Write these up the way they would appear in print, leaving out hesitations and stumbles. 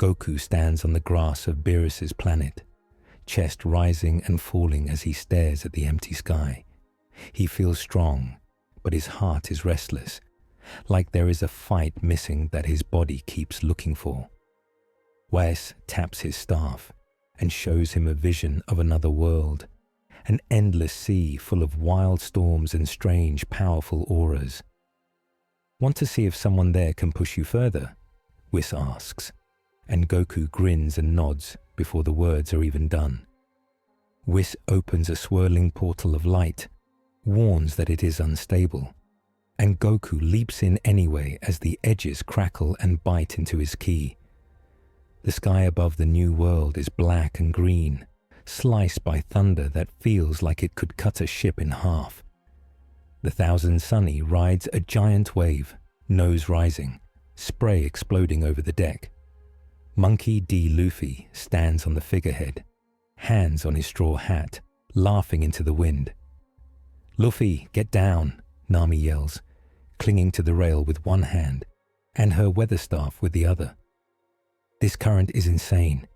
Goku stands on the grass of Beerus's planet, chest rising and falling as he stares at the empty sky. He feels strong, but his heart is restless, like there is a fight missing that his body keeps looking for. Whis taps his staff and shows him a vision of another world, an endless sea full of wild storms and strange, powerful auras. Want to see if someone there can push you further? Whis asks, and Goku grins and nods before the words are even done. Whis opens a swirling portal of light, warns that it is unstable, and Goku leaps in anyway as the edges crackle and bite into his ki. The sky above the new world is black and green, sliced by thunder that feels like it could cut a ship in half. The Thousand Sunny rides a giant wave, nose rising, spray exploding over the deck. Monkey D. Luffy stands on the figurehead, hands on his straw hat, laughing into the wind. "Luffy, get down," Nami yells, clinging to the rail with one hand and her weather staff with the other. This current is insane,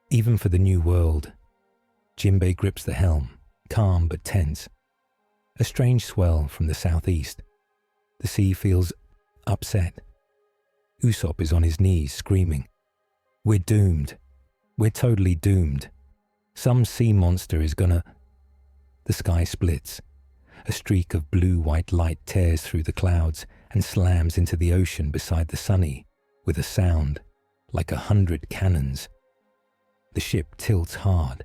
even for the new world. Jinbei grips the helm, calm but tense. A strange swell from the southeast. The sea feels upset. Usopp is on his knees, screaming, "We're doomed. We're totally doomed. Some sea monster is gonna..." The sky splits. A streak of blue-white light tears through the clouds and slams into the ocean beside the Sunny with a sound like 100 cannons. The ship tilts hard.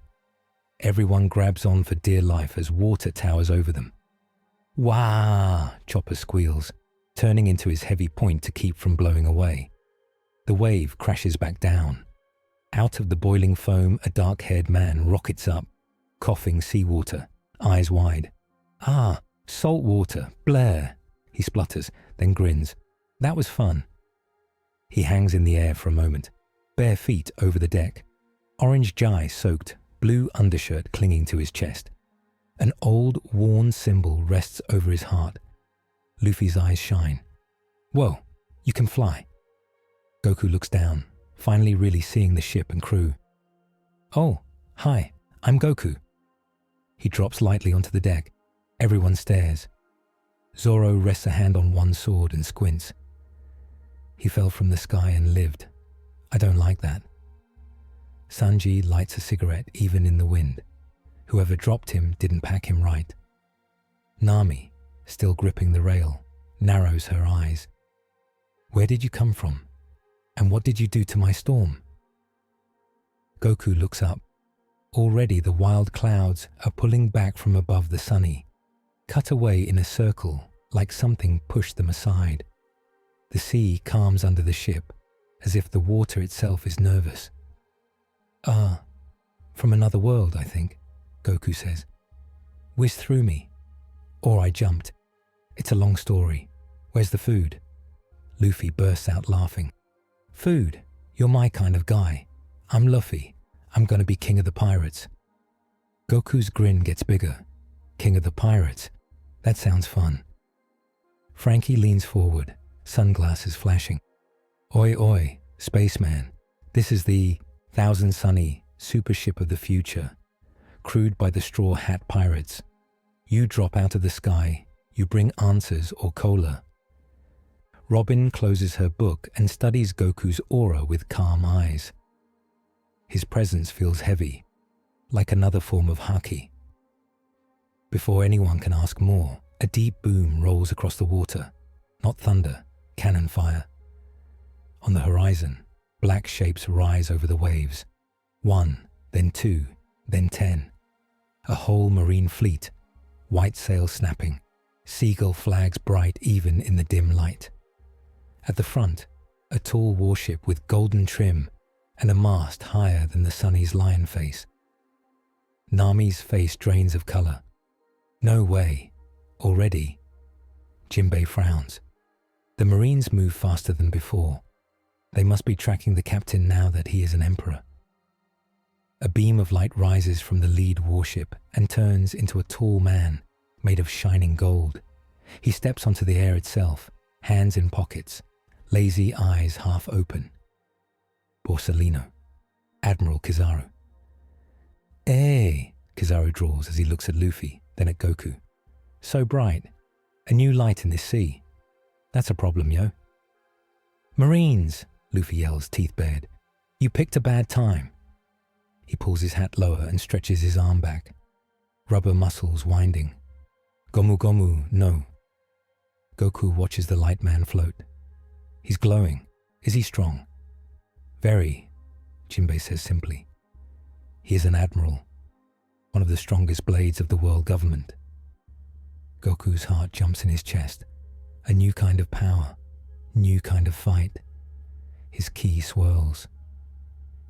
Everyone grabs on for dear life as water towers over them. "Wah!" Chopper squeals, turning into his heavy point to keep from blowing away. The wave crashes back down. Out of the boiling foam, a dark-haired man rockets up, coughing seawater, eyes wide. "Ah, salt water, Blair," he splutters, then grins. "That was fun." He hangs in the air for a moment, bare feet over the deck, orange dye soaked, blue undershirt clinging to his chest. An old, worn symbol rests over his heart. Luffy's eyes shine. "Whoa, you can fly." Goku looks down, finally really seeing the ship and crew. "Oh, hi, I'm Goku." He drops lightly onto the deck. Everyone stares. Zoro rests a hand on one sword and squints. "He fell from the sky and lived. I don't like that." Sanji lights a cigarette even in the wind. Whoever dropped him didn't pack him right. Nami, still gripping the rail, narrows her eyes. "Where did you come from? And what did you do to my storm?" Goku looks up. Already the wild clouds are pulling back from above the Sunny, cut away in a circle like something pushed them aside. The sea calms under the ship, as if the water itself is nervous. From another world, I think," Goku says. "Whiz through me. Or I jumped. It's a long story. Where's the food?" Luffy bursts out laughing. "Food? You're my kind of guy. I'm Luffy. I'm gonna be king of the pirates." Goku's grin gets bigger. King of the pirates? That sounds fun. Frankie leans forward, sunglasses flashing. "Oi, oi, spaceman. This is the Thousand Sunny super ship of the future, crewed by the Straw Hat Pirates. You drop out of the sky, you bring answers or cola." Robin closes her book and studies Goku's aura with calm eyes. His presence feels heavy, like another form of haki. Before anyone can ask more, a deep boom rolls across the water. Not thunder, cannon fire. On the horizon, black shapes rise over the waves. 1, then 2, then 10. A whole marine fleet, white sails snapping, seagull flags bright even in the dim light. At the front, a tall warship with golden trim and a mast higher than the Sunny's lion face. Nami's face drains of color. "No way. Already?" Jinbei frowns. The Marines move faster than before. They must be tracking the captain now that he is an emperor. A beam of light rises from the lead warship and turns into a tall man made of shining gold. He steps onto the air itself, hands in pockets, lazy eyes half open. Borsalino. Admiral Kizaru. Eh, Kizaru drawls as he looks at Luffy, then at Goku. So bright. A new light in this sea. That's a problem, yo. Marines, Luffy yells, teeth bared. You picked a bad time. He pulls his hat lower and stretches his arm back. Rubber muscles winding. Gomu Gomu, no. Goku watches the light man float. He's glowing. Is he strong? Very, Jinbei says simply. He is an admiral, one of the strongest blades of the world government. Goku's heart jumps in his chest. A new kind of power, new kind of fight. His ki swirls.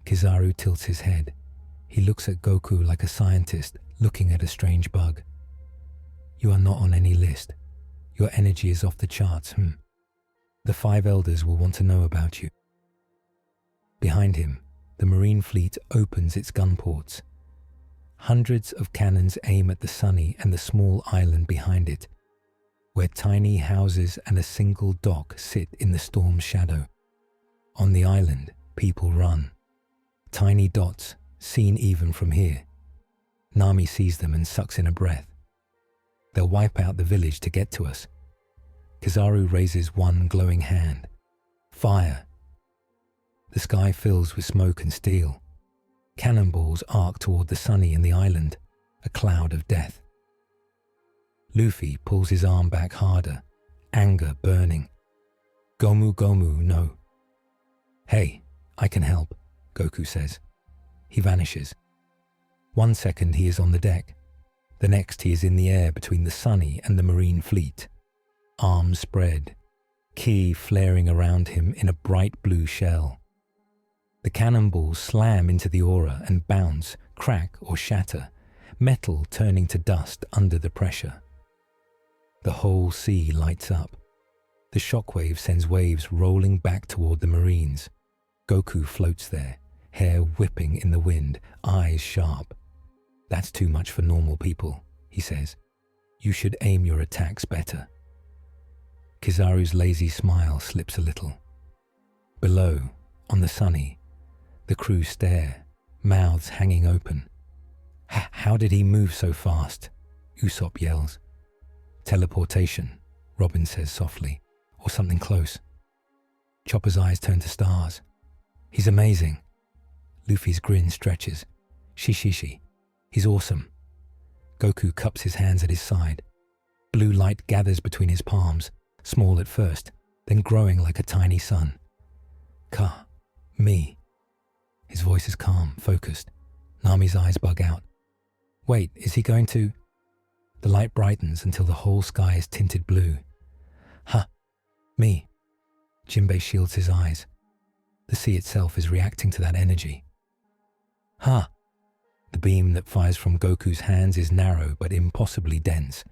Kizaru tilts his head. He looks at Goku like a scientist looking at a strange bug. You are not on any list. Your energy is off the charts, The 5 elders will want to know about you. Behind him, the Marine fleet opens its gun ports. Hundreds of cannons aim at the Sunny and the small island behind it, where tiny houses and a single dock sit in the storm's shadow. On the island, people run. Tiny dots, seen even from here. Nami sees them and sucks in a breath. They'll wipe out the village to get to us. Kizaru raises one glowing hand. Fire. The sky fills with smoke and steel. Cannonballs arc toward the Sunny and the island, a cloud of death. Luffy pulls his arm back harder, anger burning. Gomu Gomu, no. Hey, I can help, Goku says. He vanishes. 1 second he is on the deck. The next he is in the air between the Sunny and the Marine fleet. Arms spread, ki flaring around him in a bright blue shell. The cannonballs slam into the aura and bounce, crack or shatter, metal turning to dust under the pressure. The whole sea lights up. The shockwave sends waves rolling back toward the Marines. Goku floats there, hair whipping in the wind, eyes sharp. That's too much for normal people, he says. You should aim your attacks better. Kizaru's lazy smile slips a little. Below, on the Sunny, the crew stare, mouths hanging open. How did he move so fast? Usopp yells. Teleportation, Robin says softly, or something close. Chopper's eyes turn to stars. He's amazing. Luffy's grin stretches. Shishishi. He's awesome. Goku cups his hands at his side. Blue light gathers between his palms, small at first, then growing like a tiny sun. Me. His voice is calm, focused. Nami's eyes bug out. Wait, is he going to... The light brightens until the whole sky is tinted blue. Me. Jinbei shields his eyes. The sea itself is reacting to that energy. The beam that fires from Goku's hands is narrow but impossibly dense.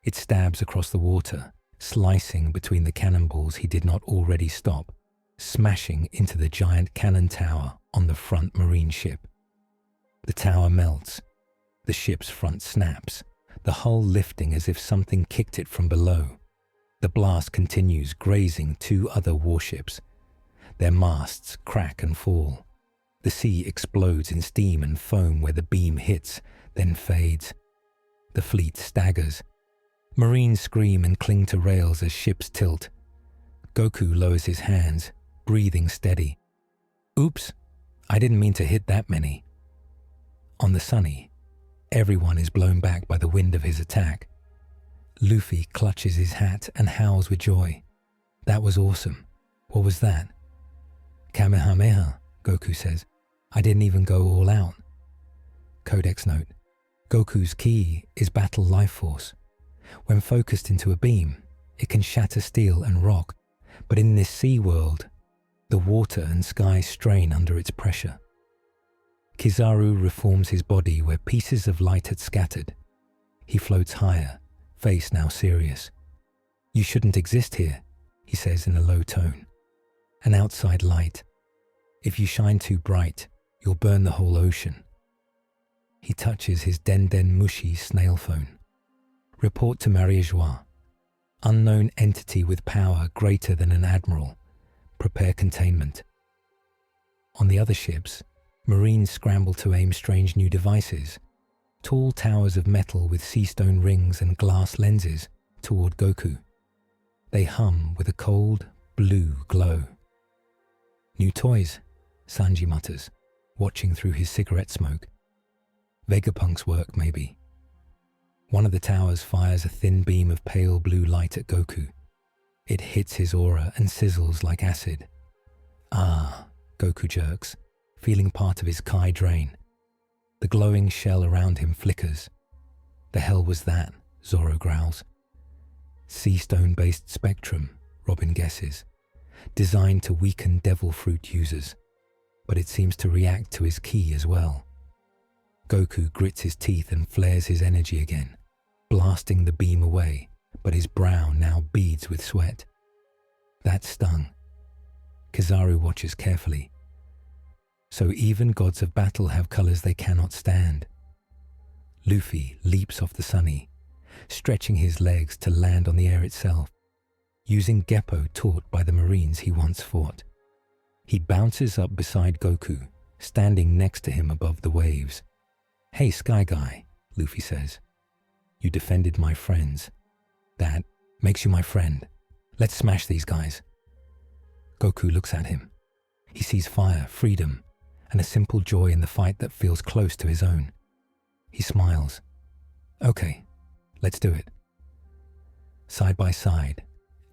It stabs across the water, slicing between the cannonballs he did not already stop, smashing into the giant cannon tower on the front Marine ship. The tower melts. The ship's front snaps, the hull lifting as if something kicked it from below. The blast continues, grazing 2 other warships. Their masts crack and fall. The sea explodes in steam and foam where the beam hits, then fades. The fleet staggers. Marines scream and cling to rails as ships tilt. Goku lowers his hands, breathing steady. Oops, I didn't mean to hit that many. On the Sunny, everyone is blown back by the wind of his attack. Luffy clutches his hat and howls with joy. That was awesome. What was that? Kamehameha, Goku says. I didn't even go all out. Codex note. Goku's ki is battle life force. When focused into a beam, it can shatter steel and rock, but in this sea world, the water and sky strain under its pressure. Kizaru reforms his body where pieces of light had scattered. He floats higher, face now serious. You shouldn't exist here, he says in a low tone. An outside light. If you shine too bright, you'll burn the whole ocean. He touches his Den Mushi snail phone. Report to Marie-Joie. Unknown entity with power greater than an admiral. Prepare containment. On the other ships, Marines scramble to aim strange new devices, tall towers of metal with Seastone rings and glass lenses, toward Goku. They hum with a cold, blue glow. New toys, Sanji mutters, watching through his cigarette smoke. Vegapunk's work, maybe. One of the towers fires a thin beam of pale blue light at Goku. It hits his aura and sizzles like acid. Ah, Goku jerks, feeling part of his Kai drain. The glowing shell around him flickers. The hell was that? Zoro growls. Seastone-based spectrum, Robin guesses, designed to weaken devil fruit users, but it seems to react to his ki as well. Goku grits his teeth and flares his energy again, blasting the beam away, but his brow now beads with sweat. That stung. Kizaru watches carefully. So even gods of battle have colors they cannot stand. Luffy leaps off the sunny, stretching his legs to land on the air itself, using Geppo taught by the Marines he once fought. He bounces up beside Goku, standing next to him above the waves. "Hey, Sky Guy," Luffy says. "You defended my friends. That makes you my friend. Let's smash these guys." Goku looks at him. He sees fire, freedom, and a simple joy in the fight that feels close to his own. He smiles. "Okay, let's do it." Side by side,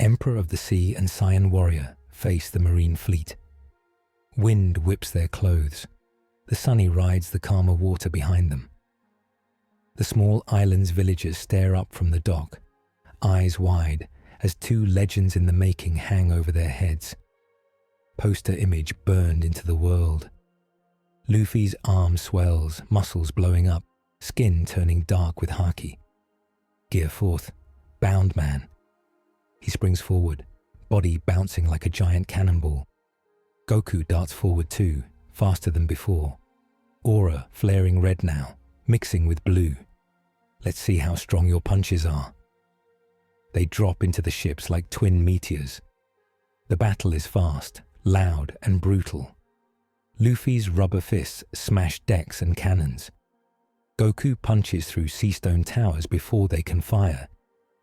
Emperor of the Sea and Saiyan Warrior face the Marine fleet. Wind whips their clothes. The Sunny rides the calmer water behind them. The small island's villagers stare up from the dock, eyes wide, as two legends in the making hang over their heads. Poster image burned into the world. Luffy's arm swells, muscles blowing up, skin turning dark with haki. Gear forth, bound man. He springs forward, body bouncing like a giant cannonball. Goku darts forward too, faster than before. Aura flaring red now, mixing with blue. "Let's see how strong your punches are." They drop into the ships like twin meteors. The battle is fast, loud and brutal. Luffy's rubber fists smash decks and cannons. Goku punches through Seastone towers before they can fire,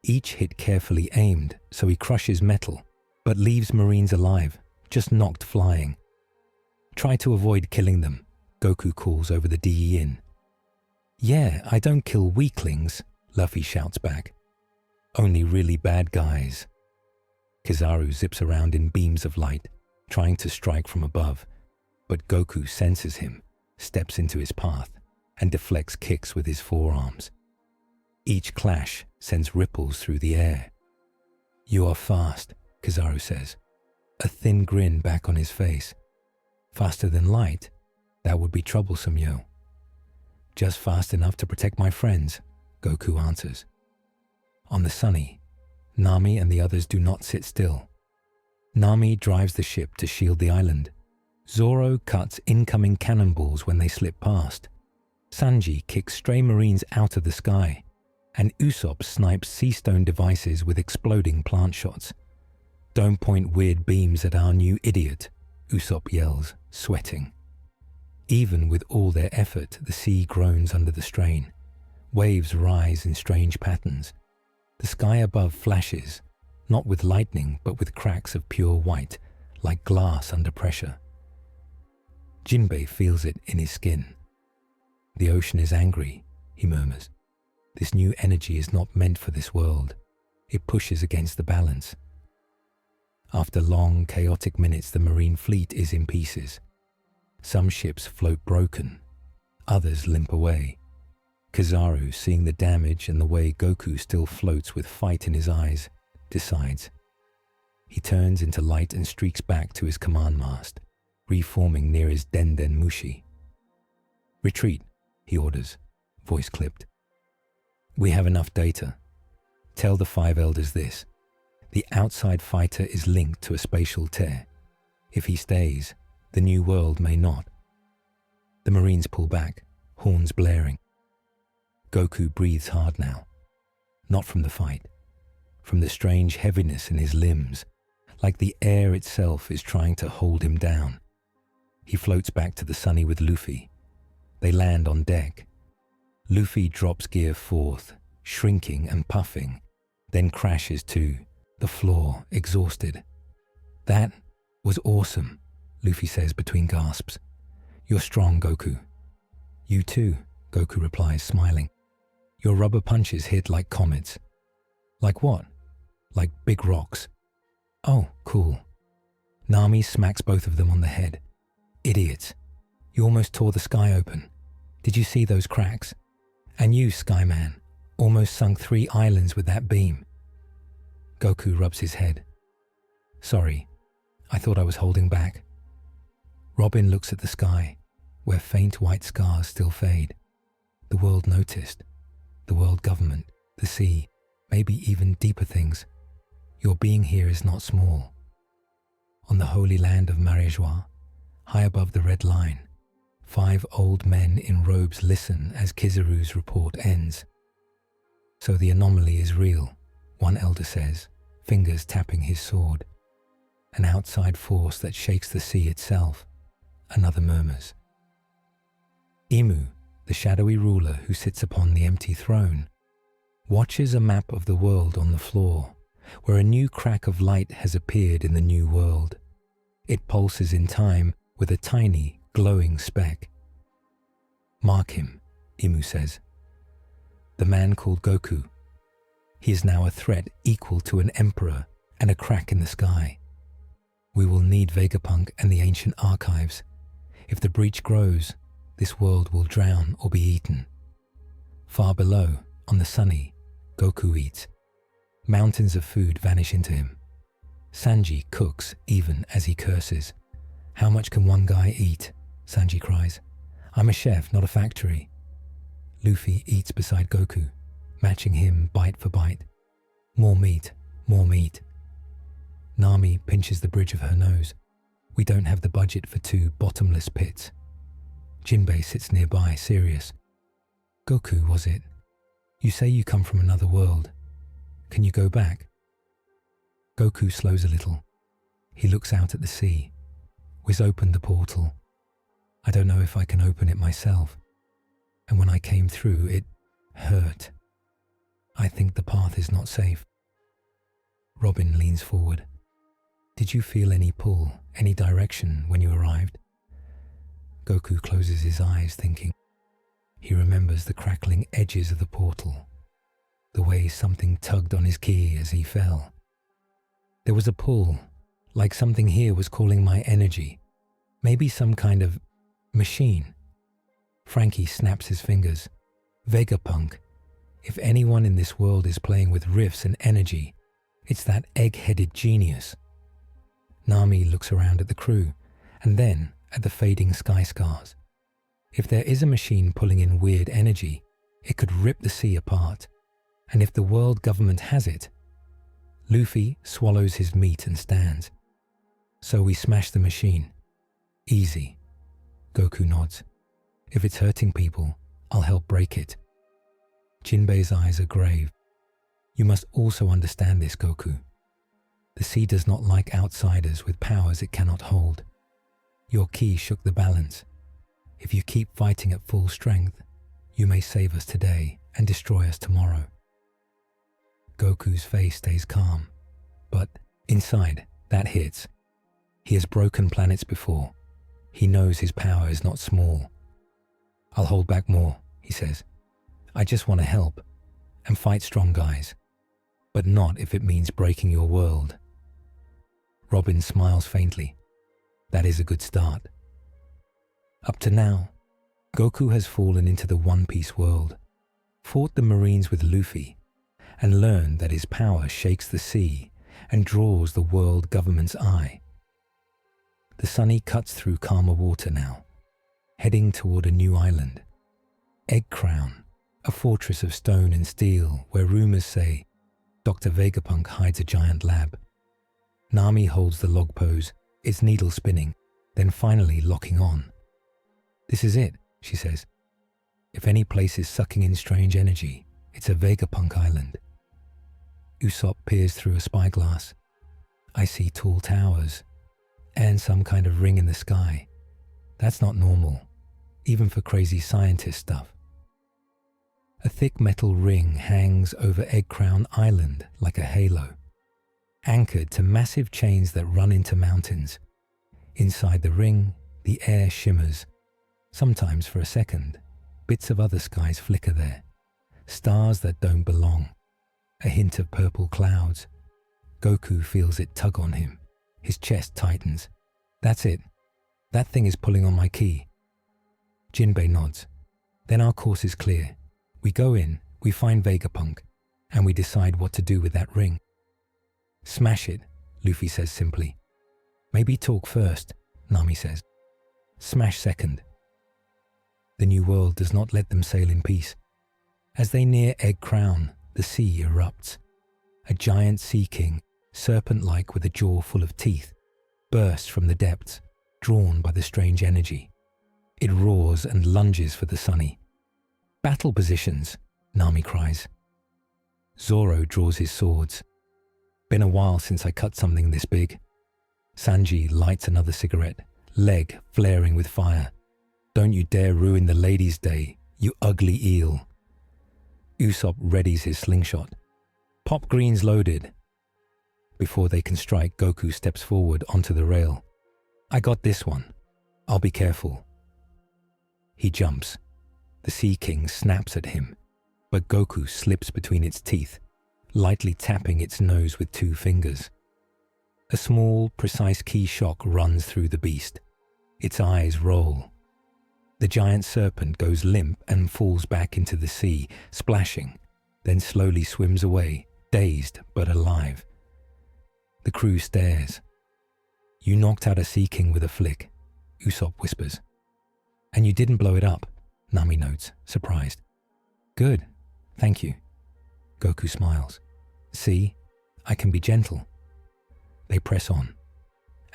each hit carefully aimed so he crushes metal, but leaves Marines alive, just knocked flying. "Try to avoid killing them," Goku calls over the DE-in. "Yeah, I don't kill weaklings," Luffy shouts back. "Only really bad guys." Kizaru zips around in beams of light, trying to strike from above, but Goku senses him, steps into his path, and deflects kicks with his forearms. Each clash sends ripples through the air. "You are fast," Kizaru says, a thin grin back on his face. "Faster than light? That would be troublesome, yo." "Just fast enough to protect my friends," Goku answers. On the Sunny, Nami and the others do not sit still. Nami drives the ship to shield the island. Zoro cuts incoming cannonballs when they slip past. Sanji kicks stray Marines out of the sky, and Usopp snipes Seastone devices with exploding plant shots. "Don't point weird beams at our new idiot," Usopp yells, sweating. Even with all their effort, the sea groans under the strain. Waves rise in strange patterns. The sky above flashes, not with lightning but with cracks of pure white, like glass under pressure. Jinbei feels it in his skin. "The ocean is angry," he murmurs. "This new energy is not meant for this world. It pushes against the balance." After long, chaotic minutes, the Marine fleet is in pieces. Some ships float broken, others limp away. Kizaru, seeing the damage and the way Goku still floats with fight in his eyes, decides. He turns into light and streaks back to his command mast, reforming near his Den Mushi. "Retreat," he orders, voice clipped. "We have enough data. Tell the Five Elders this. The outside fighter is linked to a spatial tear. If he stays, the new world may not." The Marines pull back, horns blaring. Goku breathes hard now. Not from the fight, from the strange heaviness in his limbs, like the air itself is trying to hold him down. He floats back to the Sunny with Luffy. They land on deck. Luffy drops gear fourth, shrinking and puffing, then crashes to the floor, exhausted. "That was awesome," Luffy says between gasps. "You're strong, Goku." "You too," Goku replies, smiling. "Your rubber punches hit like comets." "Like what?" "Like big rocks." "Oh, cool." Nami smacks both of them on the head. "Idiots. You almost tore the sky open. Did you see those cracks? And you, Skyman, almost sunk 3 islands with that beam." Goku rubs his head. "Sorry, I thought I was holding back." Robin looks at the sky, where faint white scars still fade. The world noticed. The world government, the sea, maybe even deeper things. Your being here is not small. On the holy land of Marijois, high above the red line, 5 old men in robes listen as Kizaru's report ends. "So the anomaly is real," one elder says, fingers tapping his sword. "An outside force that shakes the sea itself," another murmurs. Imu, the shadowy ruler who sits upon the empty throne, watches a map of the world on the floor, where a new crack of light has appeared in the new world. It pulses in time with a tiny, glowing speck. "Mark him," Imu says. "The man called Goku. He is now a threat equal to an emperor and a crack in the sky. We will need Vegapunk and the ancient archives. If the breach grows, this world will drown or be eaten." Far below, on the Sunny, Goku eats. Mountains of food vanish into him. Sanji cooks even as he curses. "How much can one guy eat?" Sanji cries. "I'm a chef, not a factory." Luffy eats beside Goku, matching him bite for bite. More meat, more meat. Nami pinches the bridge of her nose. "We don't have the budget for 2 bottomless pits." Jinbei sits nearby, serious. "Goku, was it? You say you come from another world. Can you go back?" Goku slows a little. He looks out at the sea. "Whiz opened the portal. I don't know if I can open it myself. And when I came through, it hurt. I think the path is not safe." Robin leans forward. "Did you feel any pull, any direction when you arrived?" Goku closes his eyes, thinking. He remembers the crackling edges of the portal, the way something tugged on his ki as he fell. There was a pull, like something here was calling my energy. Maybe some kind of machine. Frankie snaps his fingers. "Vegapunk. If anyone in this world is playing with rifts and energy, it's that egg-headed genius." Nami looks around at the crew, and then at the fading sky scars. If there is a machine pulling in weird energy, it could rip the sea apart. And if the world government has it... Luffy swallows his meat and stands. "So we smash the machine." "Easy." Goku nods. "If it's hurting people, I'll help break it." Jinbei's eyes are grave. "You must also understand this, Goku. The sea does not like outsiders with powers it cannot hold. Your ki shook the balance. If you keep fighting at full strength, you may save us today and destroy us tomorrow." Goku's face stays calm, but inside, that hits. He has broken planets before. He knows his power is not small. "I'll hold back more," he says. "I just want to help and fight strong guys, but not if it means breaking your world." Robin smiles faintly. That is a good start. Up to now, Goku has fallen into the One Piece world, fought the Marines with Luffy, and learned that his power shakes the sea and draws the world government's eye. The Sunny cuts through calmer water now, heading toward a new island. Egg Crown, a fortress of stone and steel where rumors say Dr. Vegapunk hides a giant lab. Nami holds the log pose, its needle spinning, then finally locking on. "This is it," she says. "If any place is sucking in strange energy, it's a Vegapunk island." Usopp peers through a spyglass. "I see tall towers and some kind of ring in the sky. That's not normal, even for crazy scientist stuff. A thick metal ring hangs over Egg Crown Island like a halo, anchored to massive chains that run into mountains. Inside the ring, the air shimmers, sometimes for a second. Bits of other skies flicker there, stars that don't belong, a hint of purple clouds. Goku feels it tug on him. His chest tightens. That's it. That thing is pulling on my ki. Jinbei nods. Then our course is clear. We go in, we find Vegapunk, and we decide what to do with that ring. Smash it, Luffy says simply. Maybe talk first, Nami says. Smash second. The new world does not let them sail in peace. As they near Egg Crown, the sea erupts. A giant sea king, serpent-like with a jaw full of teeth, bursts from the depths, drawn by the strange energy. It roars and lunges for the Sunny. Battle positions, Nami cries. Zoro draws his swords. Been a while since I cut something this big. Sanji lights another cigarette, leg flaring with fire. Don't you dare ruin the ladies' day, you ugly eel. Usopp readies his slingshot. Pop greens loaded. Before they can strike, Goku steps forward onto the rail. I got this one. I'll be careful. He jumps. The Sea King snaps at him, but Goku slips between its teeth, lightly tapping its nose with 2 fingers. A small, precise ki shock runs through the beast. Its eyes roll. The giant serpent goes limp and falls back into the sea, splashing, then slowly swims away, dazed but alive. The crew stares. You knocked out a Sea King with a flick, Usopp whispers. And you didn't blow it up, Nami notes, surprised. Good, thank you. Goku smiles. See, I can be gentle. They press on.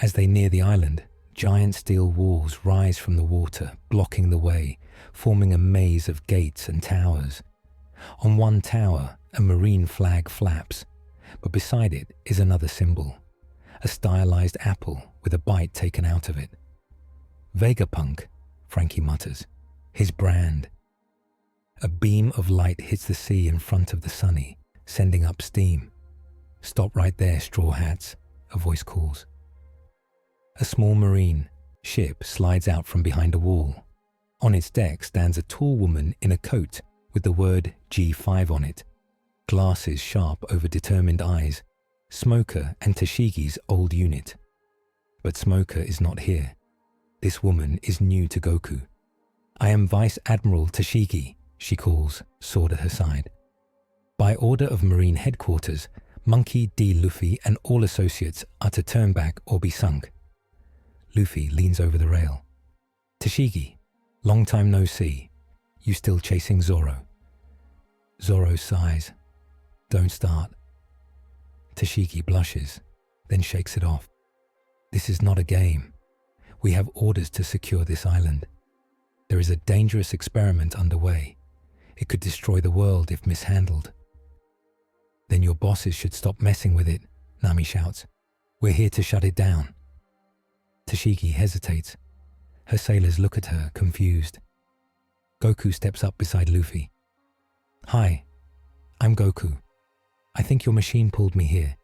As they near the island, giant steel walls rise from the water, blocking the way, forming a maze of gates and towers. On one tower, a marine flag flaps, but beside it is another symbol, a stylized apple with a bite taken out of it. Vegapunk, Frankie mutters, his brand. A beam of light hits the sea in front of the Sunny, sending up steam. Stop right there, Straw Hats, a voice calls. A small marine ship slides out from behind a wall. On its deck stands a tall woman in a coat with the word G5 on it, glasses sharp over determined eyes, Smoker and Tashigi's old unit. But Smoker is not here. This woman is new to Goku. I am Vice Admiral Tashigi, she calls, sword at her side. By order of Marine Headquarters, Monkey D. Luffy and all associates are to turn back or be sunk. Luffy leans over the rail. Tashigi, long time no see. You still chasing Zoro? Zoro sighs. Don't start. Tashigi blushes, then shakes it off. This is not a game. We have orders to secure this island. There is a dangerous experiment underway. It could destroy the world if mishandled. Then your bosses should stop messing with it, Nami shouts. We're here to shut it down. Tashigi hesitates. Her sailors look at her, confused. Goku steps up beside Luffy. Hi, I'm Goku. I think your machine pulled me here.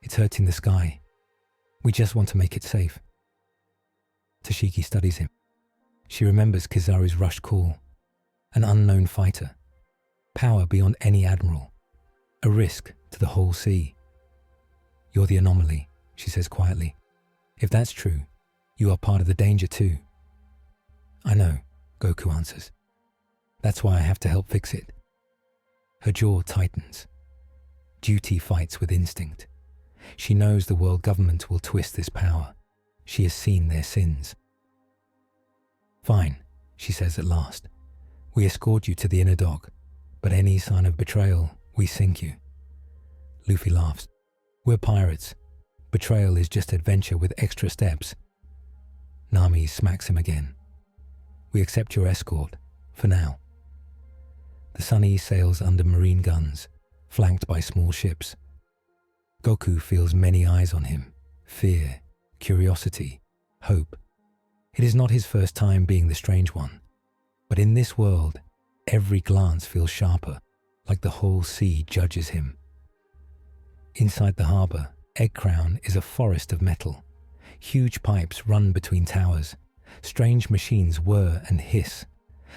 It's hurting the sky. We just want to make it safe. Tashigi studies him. She remembers Kizaru's rushed call. An unknown fighter. Power beyond any admiral. A risk to the whole sea. You're the anomaly, she says quietly. If that's true, you are part of the danger too. I know, Goku answers. That's why I have to help fix it. Her jaw tightens. Duty fights with instinct. She knows the world government will twist this power. She has seen their sins. Fine, she says at last. We escort you to the inner dock, but any sign of betrayal, we sink you. Luffy laughs. We're pirates. Betrayal is just adventure with extra steps. Nami smacks him again. We accept your escort, for now. The Sunny sails under marine guns, flanked by small ships. Goku feels many eyes on him. Fear, curiosity, hope. It is not his first time being the strange one, but in this world, every glance feels sharper, like the whole sea judges him. Inside the harbour, Egg Crown is a forest of metal. Huge pipes run between towers. Strange machines whir and hiss.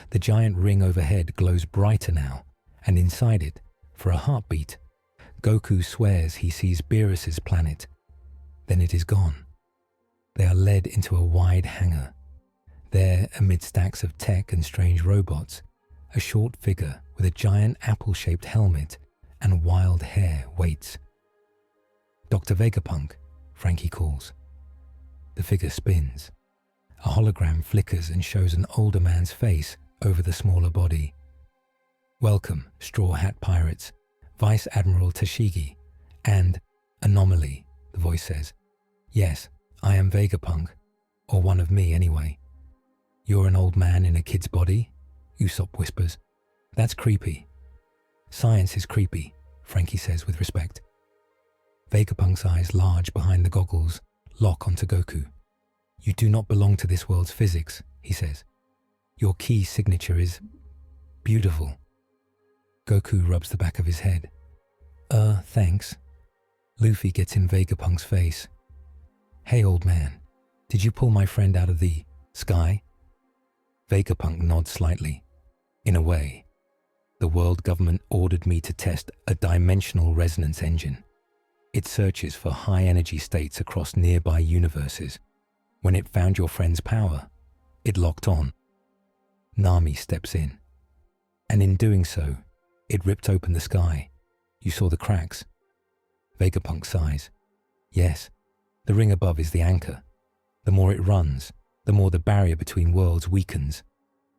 The giant ring overhead glows brighter now, and inside it, for a heartbeat, Goku swears he sees Beerus's planet. Then it is gone. They are led into a wide hangar. There, amid stacks of tech and strange robots, a short figure with a giant apple-shaped helmet and wild hair waits. "Dr. Vegapunk," Frankie calls. The figure spins. A hologram flickers and shows an older man's face over the smaller body. "Welcome, Straw Hat Pirates, Vice Admiral Tashigi, and Anomaly," the voice says. "Yes, I am Vegapunk, or one of me anyway." "You're an old man in a kid's body?" Usopp whispers. "That's creepy." "Science is creepy," Frankie says with respect. Vegapunk's eyes, large behind the goggles, lock onto Goku. "You do not belong to this world's physics," he says. "Your key signature is beautiful." Goku rubs the back of his head. Thanks." Luffy gets in Vegapunk's face. "Hey, old man, did you pull my friend out of the sky?" Vegapunk nods slightly. "In a way. The world government ordered me to test a dimensional resonance engine. It searches for high-energy states across nearby universes. When it found your friend's power, it locked on. Nami steps in. And in doing so, it ripped open the sky. You saw the cracks." Vegapunk sighs. "Yes, the ring above is the anchor. The more it runs, the more the barrier between worlds weakens.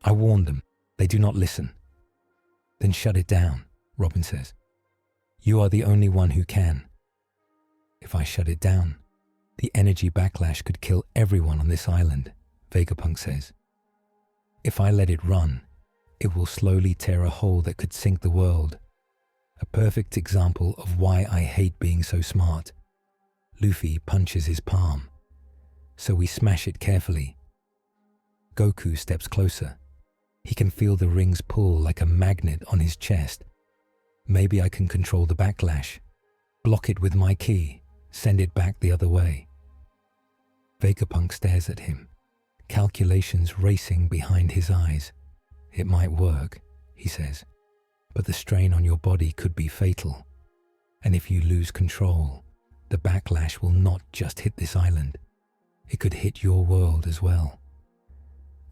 I warned them. They do not listen." "Then shut it down," Robin says. "You are the only one who can." "If I shut it down, the energy backlash could kill everyone on this island," Vegapunk says. "If I let it run, it will slowly tear a hole that could sink the world. A perfect example of why I hate being so smart." Luffy punches his palm. "So we smash it carefully." Goku steps closer. He can feel the rings pull like a magnet on his chest. "Maybe I can control the backlash. Block it with my ki. Send it back the other way." Vegapunk stares at him, calculations racing behind his eyes. "It might work," he says, "but the strain on your body could be fatal. And if you lose control, the backlash will not just hit this island. It could hit your world as well."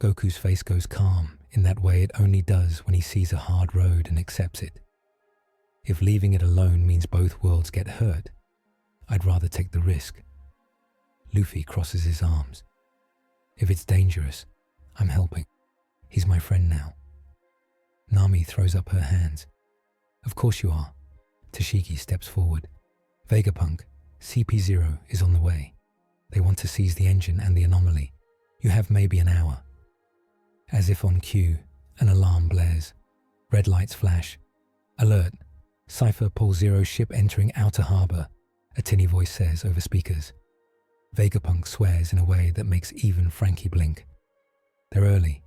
Goku's face goes calm in that way it only does when he sees a hard road and accepts it. "If leaving it alone means both worlds get hurt, I'd rather take the risk." Luffy crosses his arms. "If it's dangerous, I'm helping. He's my friend now." Nami throws up her hands. "Of course you are." Tashigi steps forward. "Vegapunk, CP0 is on the way. They want to seize the engine and the anomaly. You have maybe an hour." As if on cue, an alarm blares. Red lights flash. "Alert! Cypher Pole Zero ship entering outer harbour," a tinny voice says over speakers. Vegapunk swears in a way that makes even Frankie blink. "They're early."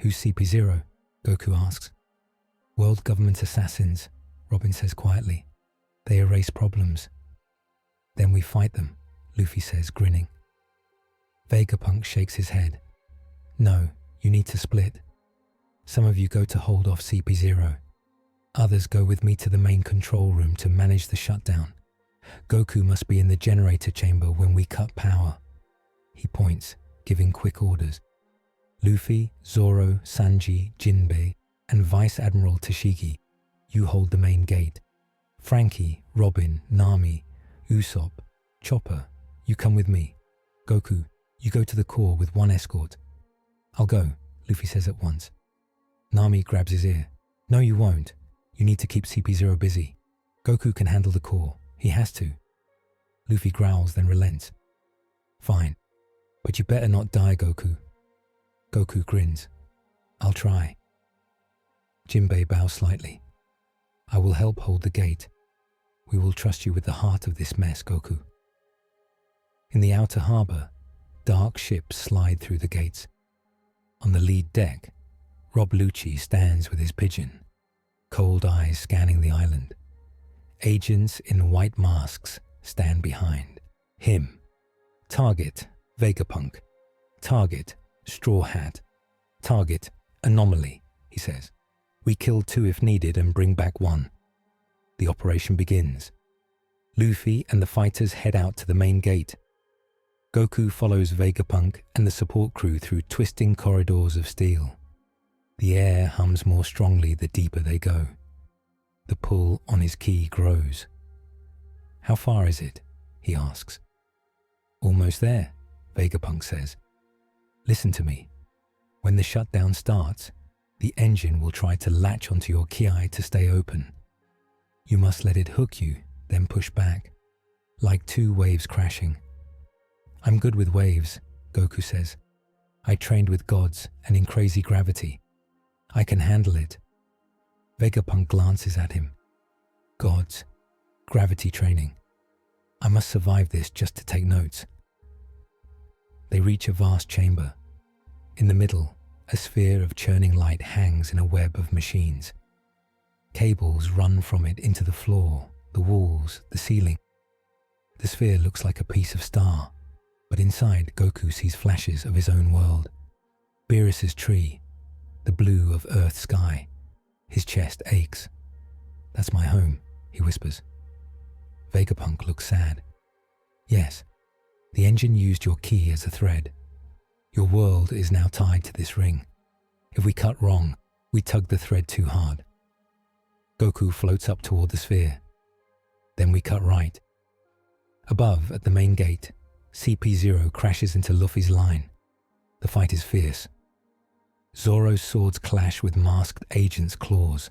"Who's CP0? Goku asks. "World government assassins," Robin says quietly. "They erase problems." "Then we fight them," Luffy says, grinning. Vegapunk shakes his head. "No, you need to split. Some of you go to hold off CP0. Others go with me to the main control room to manage the shutdown. Goku must be in the generator chamber when we cut power." He points, giving quick orders. "Luffy, Zoro, Sanji, Jinbei, and Vice Admiral Tashigi, you hold the main gate. Frankie, Robin, Nami, Usopp, Chopper, you come with me. Goku, you go to the core with one escort." "I'll go," Luffy says at once. Nami grabs his ear. "No, you won't. You need to keep CP0 busy. Goku can handle the core. He has to." Luffy growls, then relents. "Fine, but you better not die, Goku." Goku grins. "I'll try." Jinbei bows slightly. "I will help hold the gate. We will trust you with the heart of this mess, Goku." In the outer harbour, dark ships slide through the gates. On the lead deck, Rob Lucci stands with his pigeon, cold eyes scanning the island. Agents in white masks stand behind him. Target, Vegapunk. Target, Straw Hat. Target, Anomaly, he says. We kill 2 if needed and bring back 1. The operation begins. Luffy and the fighters head out to the main gate. Goku follows Vegapunk and the support crew through twisting corridors of steel. The air hums more strongly the deeper they go. The pull on his ki grows. How far is it? He asks. Almost there, Vegapunk says. Listen to me. When the shutdown starts, the engine will try to latch onto your ki to stay open. You must let it hook you, then push back, like 2 waves crashing. I'm good with waves, Goku says. I trained with gods and in crazy gravity. I can handle it. Vegapunk glances at him. Gods, gravity training. I must survive this just to take notes. They reach a vast chamber. In the middle, a sphere of churning light hangs in a web of machines. Cables run from it into the floor, the walls, the ceiling. The sphere looks like a piece of star, but inside Goku sees flashes of his own world. Beerus's tree, the blue of Earth's sky. His chest aches. That's my home, he whispers. Vegapunk looks sad. Yes, the engine used your ki as a thread. Your world is now tied to this ring. If we cut wrong, we tug the thread too hard. Goku floats up toward the sphere. Then we cut right. Above, at the main gate, CP0 crashes into Luffy's line. The fight is fierce. Zoro's swords clash with masked agents' claws.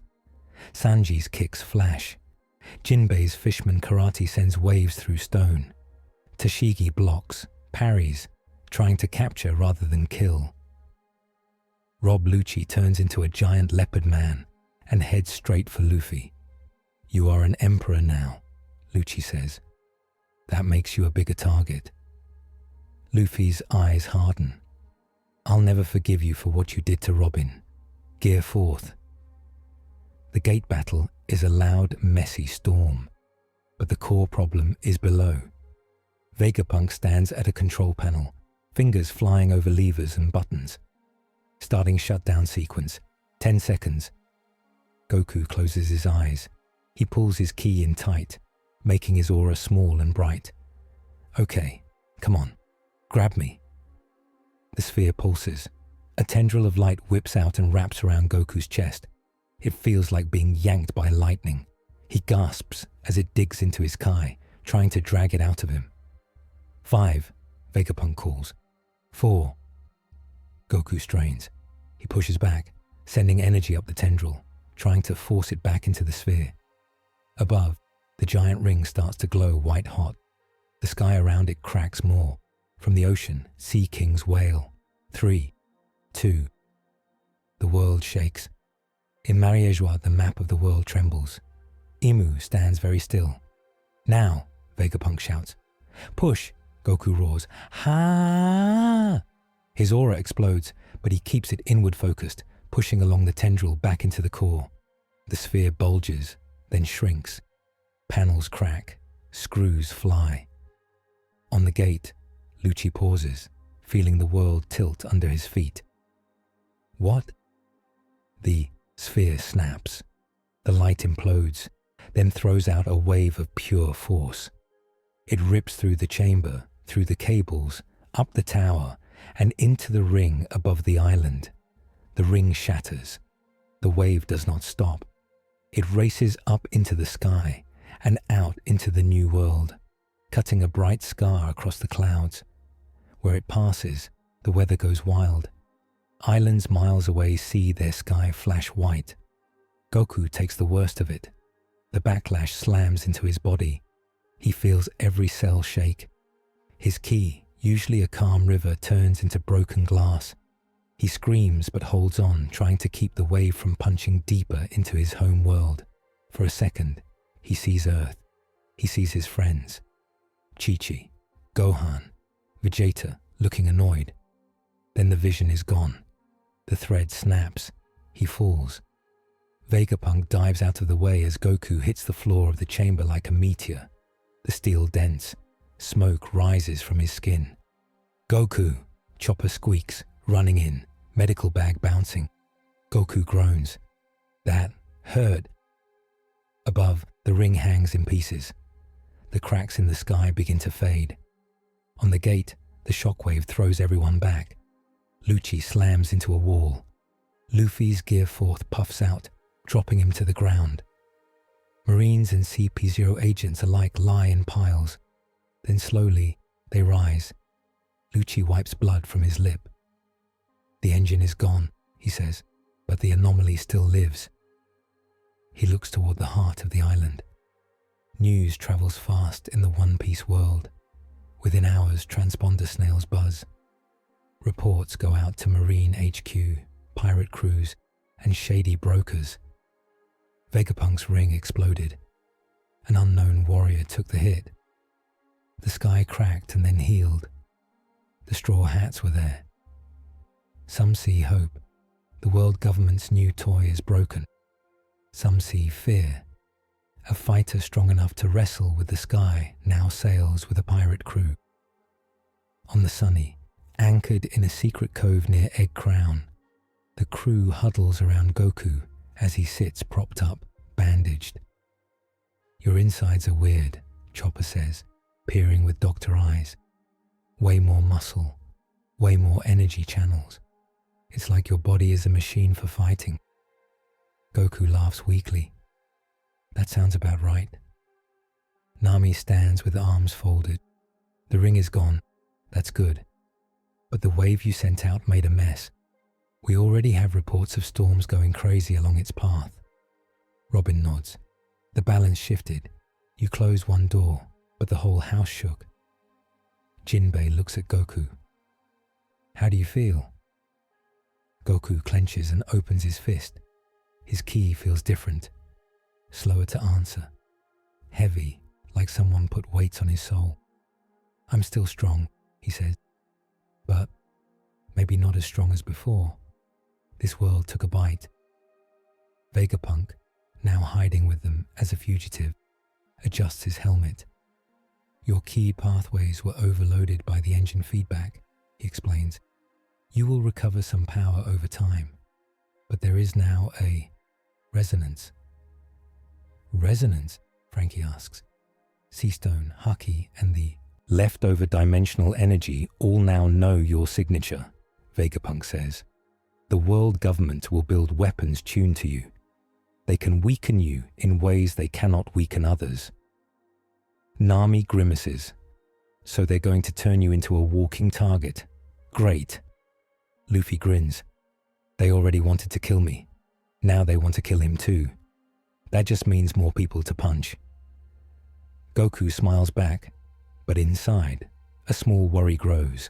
Sanji's kicks flash. Jinbei's fishman karate sends waves through stone. Tashigi blocks, parries, trying to capture rather than kill. Rob Lucci turns into a giant leopard man and heads straight for Luffy. You are an emperor now, Lucci says. That makes you a bigger target. Luffy's eyes harden. I'll never forgive you for what you did to Robin. Gear forth. The gate battle is a loud, messy storm, but the core problem is below. Vegapunk stands at a control panel, fingers flying over levers and buttons. Starting shutdown sequence, 10 seconds. Goku closes his eyes. He pulls his ki in tight, making his aura small and bright. Okay, come on, grab me. The sphere pulses. A tendril of light whips out and wraps around Goku's chest. It feels like being yanked by lightning. He gasps as it digs into his ki, trying to drag it out of him. 5, Vegapunk calls. 4. Goku strains. He pushes back, sending energy up the tendril, trying to force it back into the sphere. Above, the giant ring starts to glow white hot. The sky around it cracks more. From the ocean, sea kings wail. 3, 2. The world shakes. In Mariejois, the map of the world trembles. Imu stands very still. Now, Vegapunk shouts. Push, Goku roars. Ha! His aura explodes, but he keeps it inward focused, pushing along the tendril back into the core. The sphere bulges, then shrinks. Panels crack, screws fly. On the gate, Lucci pauses, feeling the world tilt under his feet. What? The sphere snaps. The light implodes, then throws out a wave of pure force. It rips through the chamber, through the cables, up the tower, and into the ring above the island. The ring shatters. The wave does not stop. It races up into the sky and out into the new world, cutting a bright scar across the clouds. Where it passes, the weather goes wild. Islands miles away see their sky flash white. Goku takes the worst of it. The backlash slams into his body. He feels every cell shake. His ki, usually a calm river, turns into broken glass. He screams but holds on, trying to keep the wave from punching deeper into his home world. For a second, he sees Earth. He sees his friends. Chi-Chi, Gohan, Vegeta, looking annoyed. Then the vision is gone. The thread snaps. He falls. Vegapunk dives out of the way as Goku hits the floor of the chamber like a meteor. The steel dents. Smoke rises from his skin. Goku! Chopper squeaks, running in, medical bag bouncing. Goku groans. That hurt. Above, the ring hangs in pieces. The cracks in the sky begin to fade. On the gate, the shockwave throws everyone back. Lucci slams into a wall. Luffy's gear fourth puffs out, dropping him to the ground. Marines and CP0 agents alike lie in piles. Then slowly, they rise. Lucci wipes blood from his lip. The engine is gone, he says, but the anomaly still lives. He looks toward the heart of the island. News travels fast in the One Piece world. Within hours, transponder snails buzz. Reports go out to Marine HQ, pirate crews, and shady brokers. Vegapunk's ring exploded. An unknown warrior took the hit. The sky cracked and then healed. The straw hats were there. Some see hope. The world government's new toy is broken. Some see fear. A fighter strong enough to wrestle with the sky now sails with a pirate crew. On the Sunny, anchored in a secret cove near Egg Crown, the crew huddles around Goku as he sits propped up, bandaged. Your insides are weird, Chopper says, peering with doctor eyes. Way more muscle, way more energy channels. It's like your body is a machine for fighting. Goku laughs weakly. That sounds about right. Nami stands with arms folded. The ring is gone. That's good. But the wave you sent out made a mess. We already have reports of storms going crazy along its path. Robin nods. The balance shifted. You closed one door, but the whole house shook. Jinbei looks at Goku. How do you feel? Goku clenches and opens his fist. His ki feels different. Slower to answer. Heavy, like someone put weights on his soul. I'm still strong, he says. But maybe not as strong as before. This world took a bite. Vegapunk, now hiding with them as a fugitive, adjusts his helmet. Your key pathways were overloaded by the engine feedback, he explains. You will recover some power over time, but there is now a resonance. Resonance? Frankie asks. Seastone, Haki, and the leftover dimensional energy all now know your signature, Vegapunk says. The world government will build weapons tuned to you. They can weaken you in ways they cannot weaken others. Nami grimaces. So they're going to turn you into a walking target. Great. Luffy grins. They already wanted to kill me. Now they want to kill him too. That just means more people to punch. Goku smiles back, but inside, a small worry grows.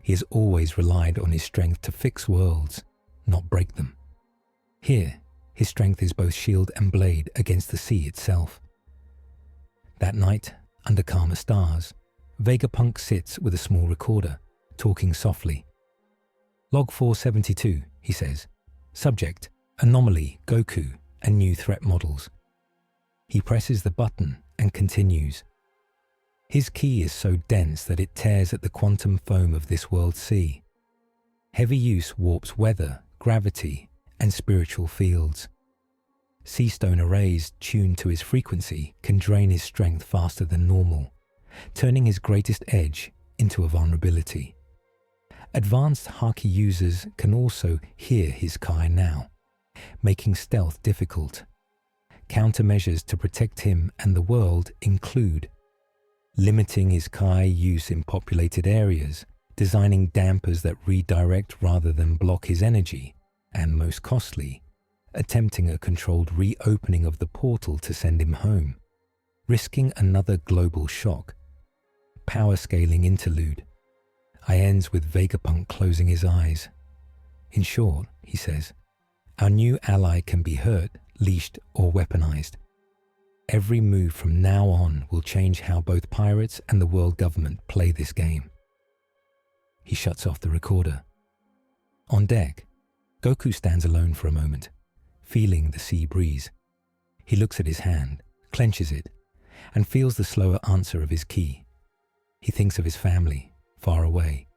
He has always relied on his strength to fix worlds, not break them. Here, his strength is both shield and blade against the sea itself. That night, under calmer stars, Vegapunk sits with a small recorder, talking softly. Log 472, he says. Subject, anomaly, Goku, and new threat models. He presses the button and continues. His ki is so dense that it tears at the quantum foam of this world's sea. Heavy use warps weather, gravity, and spiritual fields. Seastone arrays tuned to his frequency can drain his strength faster than normal, turning his greatest edge into a vulnerability. Advanced Haki users can also hear his ki now, making stealth difficult. Countermeasures to protect him and the world include limiting his ki use in populated areas, designing dampers that redirect rather than block his energy, and most costly, attempting a controlled reopening of the portal to send him home, risking another global shock. Power scaling interlude. I ends with Vegapunk closing his eyes. In short, he says, our new ally can be hurt, leashed, or weaponized. Every move from now on will change how both pirates and the world government play this game. He shuts off the recorder. On deck, Goku stands alone for a moment, feeling the sea breeze. He looks at his hand, clenches it, and feels the slower answer of his ki. He thinks of his family, far away.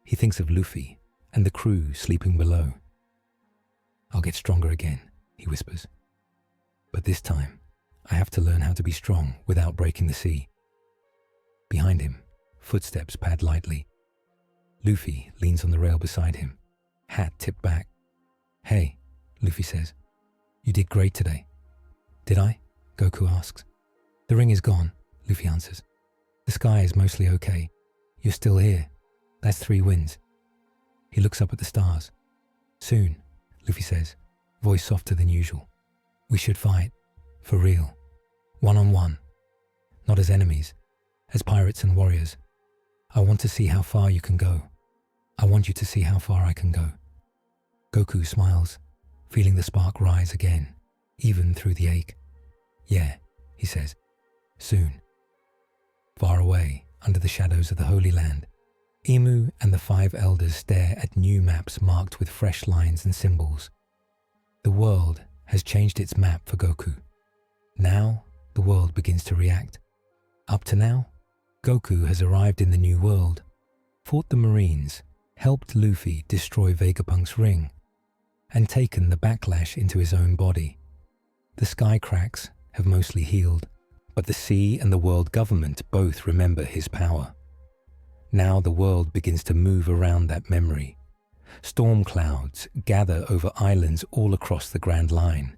He thinks of Luffy and the crew sleeping below. "I'll get stronger again," he whispers. "But this time, I have to learn how to be strong without breaking the sea." Behind him, footsteps pad lightly. Luffy leans on the rail beside him, hat tipped back. "Hey," Luffy says, "you did great today." "Did I?" Goku asks. "The ring is gone," Luffy answers. "The sky is mostly okay. You're still here. That's 3 wins." He looks up at the stars. "Soon," Luffy says, voice softer than usual. "We should fight. For real. One-on-one. Not as enemies. As pirates and warriors. I want to see how far you can go. I want you to see how far I can go." Goku smiles, feeling the spark rise again, even through the ache. "Yeah," he says. "Soon." Far away, under the shadows of the Holy Land, Imu and the 5 elders stare at new maps marked with fresh lines and symbols. The world has changed its map for Goku. Now, the world begins to react. Up to now, Goku has arrived in the new world, fought the Marines, helped Luffy destroy Vegapunk's ring, and taken the backlash into his own body. The sky cracks have mostly healed, but the sea and the world government both remember his power. Now the world begins to move around that memory. Storm clouds gather over islands all across the Grand Line.